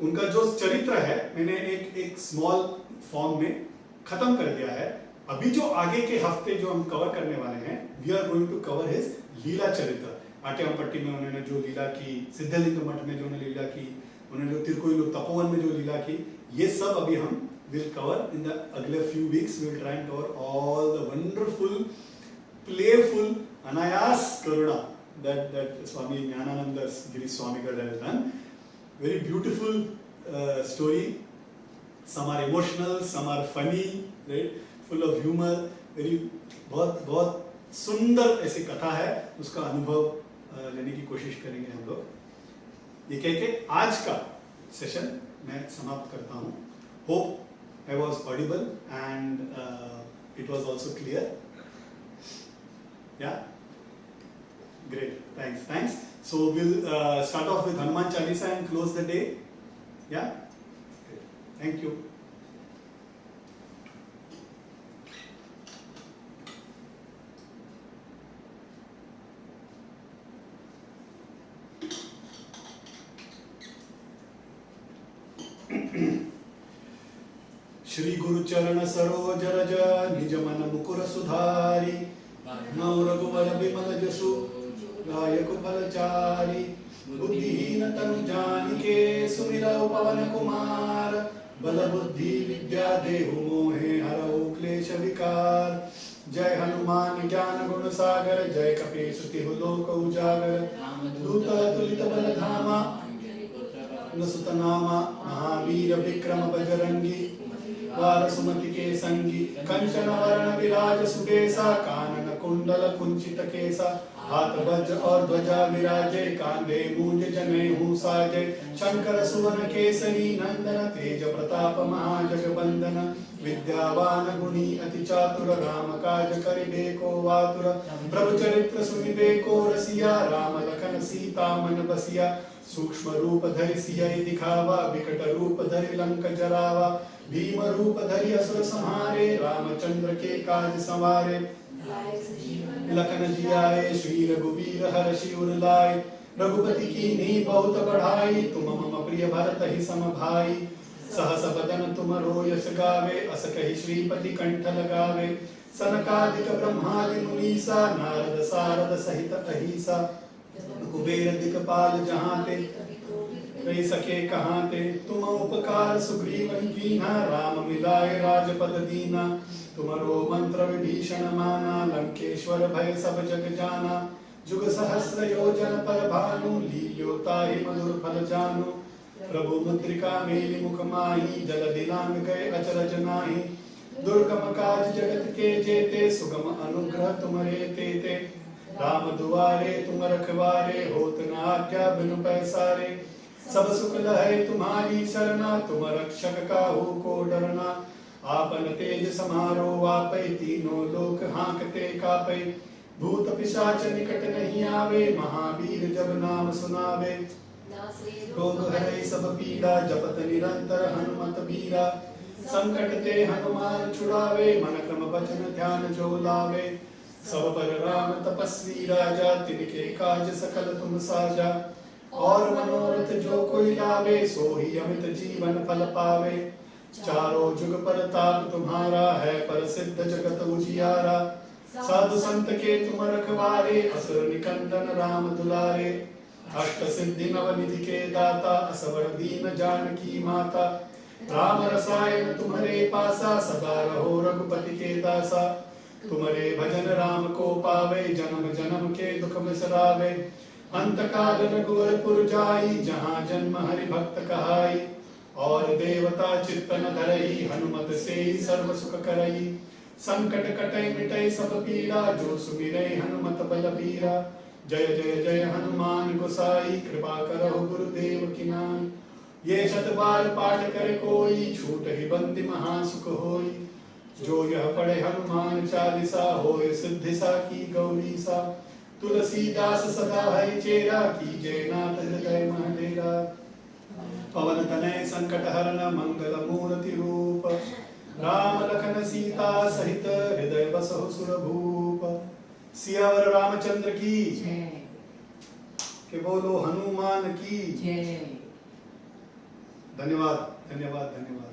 उनका जो चरित्र है मैंने एक स्मॉल फॉर्म में खत्म कर दिया है। अभी जो आगे के हफ्ते जो हम कवर करने वाले हैं, we are going to cover his leela charitra. Attayampatti में उन्होंने जो लीला की, सिद्धलिंग मठ में जो उन्होंने लीला की, उन्होंने जो तिरुकोइलूर तपोवन में जो लीला की, ये सब अभी हम विल कवर इन द अगले few weeks. We will try and cover all the wonderful, playful, अनायास करुणा that Swami Jnanananda Giri Swamigal has done. Very beautiful story. Some are emotional, some are funny, right? Full of humor. Very बहुत बहुत सुंदर ऐसी कथा है, उसका अनुभव लेने की कोशिश करेंगे हम लोग। ये कह के आज का सेशन मैं समाप्त करता हूँ। Hope I was audible and it was also clear. Yeah great, thanks. So we'll start off with Hanuman Chalisa and close the day. Yeah? Thank you. Shri गुरु चरण सरोज रज निज मन मुकुर सुधारी नौ रघुवर बिमल जसु गायक फलचारी बुद्धिहीन तनु जानिके सुमिरौ पवन कुमार बल बुद्धि विद्या देहु मोहे हरौ क्लेश विकार। जय हनुमान ज्ञान गुण सागर जय कपीस तिहु लोक उजागर दूत तुलित बल धामा सुत नामा महावीर विक्रम बजरंगी वार सुमति के संगी कंचन वरण विराज सुबेसा कानन कुंडल कुंचित केसा हाथ वज्र और ध्वजा विराजे कांधे मूंज जनेऊ साजे शंकर सुवन केसरी नंदन तेज प्रताप महाजगवंदन विद्यावान गुणी अति चातुर राम काज करिबे को वातुर प्रभु चरित्र सुनिबे को रसिया राम लखन सीता मन बसिया सूक्ष्म रूप धरि सियहि दिखावा विकट रूप धरि लंक जरावा भीम रूप धरि असुर संहारे रामचंद्र के काज संवारे लखन जियाए श्री रघुवीर हर्षि उर लाए रघुपति कीन्ही बहुत बढ़ाई तुम मम प्रिय भरत ही सम भाई सहस बदन तुमरो यश गावे अस कहि श्रीपति कंठ लगावे सनकादिक ब्रह्मादि मुनीसा नारद सारद सहित अहिसा कुबेर दिक्पाल जहाँ ते कही सके कहाँ ते तुम उपकार सुग्रीव कीन्हा राम मिलाए राजपद दीना तुमरो मंत्र विभीषण माना लंकेश्वर भय सब जग जाना जुग सहस्र योजन पर भानु लील्यो ताहि मधुर फल जानु प्रभु मुद्रिका मेलि मुख माही जल दिलांग गए अचरज नाही दुर्गम काज जगत के जेते सुगम अनुग्रह तुमरे तेते राम दुआरे तुम रखवारे होत न आज्ञा बिनु पैसारे सब सुख लहै तुम्हारी सरना तुम रक्षक काहू को डरना आपन तेज समारो वापै तीनों लोक हांकते कापै भूत पिशाच निकट नहीं आवे महावीर जब नाम सुनावे रोग हरै सब पीड़ा जपत निरंतर हनुमत बीरा संकट ते हनुमान छुड़ावे मन क्रम वचन ध्यान जो लावे सब पर राम तपस्वी राजा तिनके काज सकल तुम साजा और मनोरथ जो कोई लावे सो ही अमित जीवन फल पावे चारों जुग पर ताप तुम्हारा है प्रसिद्ध जगत उजियारा साधु संत के तुम रखवारे असुर निकंदन राम दुलारे अष्ट सिद्धि नवनिधि के दाता असवर दीन जानकी माता राम रसायन तुम्हारे पासा सदा रहो रघुपति के दासा तुम्हारे भजन राम को पावे जन्म जन्म के दुख बिसरावे अंत काल रघुवरपुर जाई जहाँ जन्म हरि भक्त कहाई और देवता चित्तन धरई हनुमत से सर्व सुख करई संकट कटई मिटई सब पीड़ा जो सुमिरै हनुमत बल बीरा जय जय जय हनुमान गोसाई कृपा करहु गुरुदेव की नाई ये शत बार पाठ करे कोई छूट ही बंदी महासुख होई जो यह पढ़े हनुमान चालीसा होए सिद्धि सा की गौरी सा तुलसीदास सदा हरि चेरा की जय नाथ हृदय महडेरा पवन तनय संकट हरण मंगल मूर्ति रूप राम लखन सीता सहित हृदय बसहु सुर भूप। सियावर रामचंद्र की के बोलो हनुमान की। धन्यवाद धन्यवाद धन्यवाद।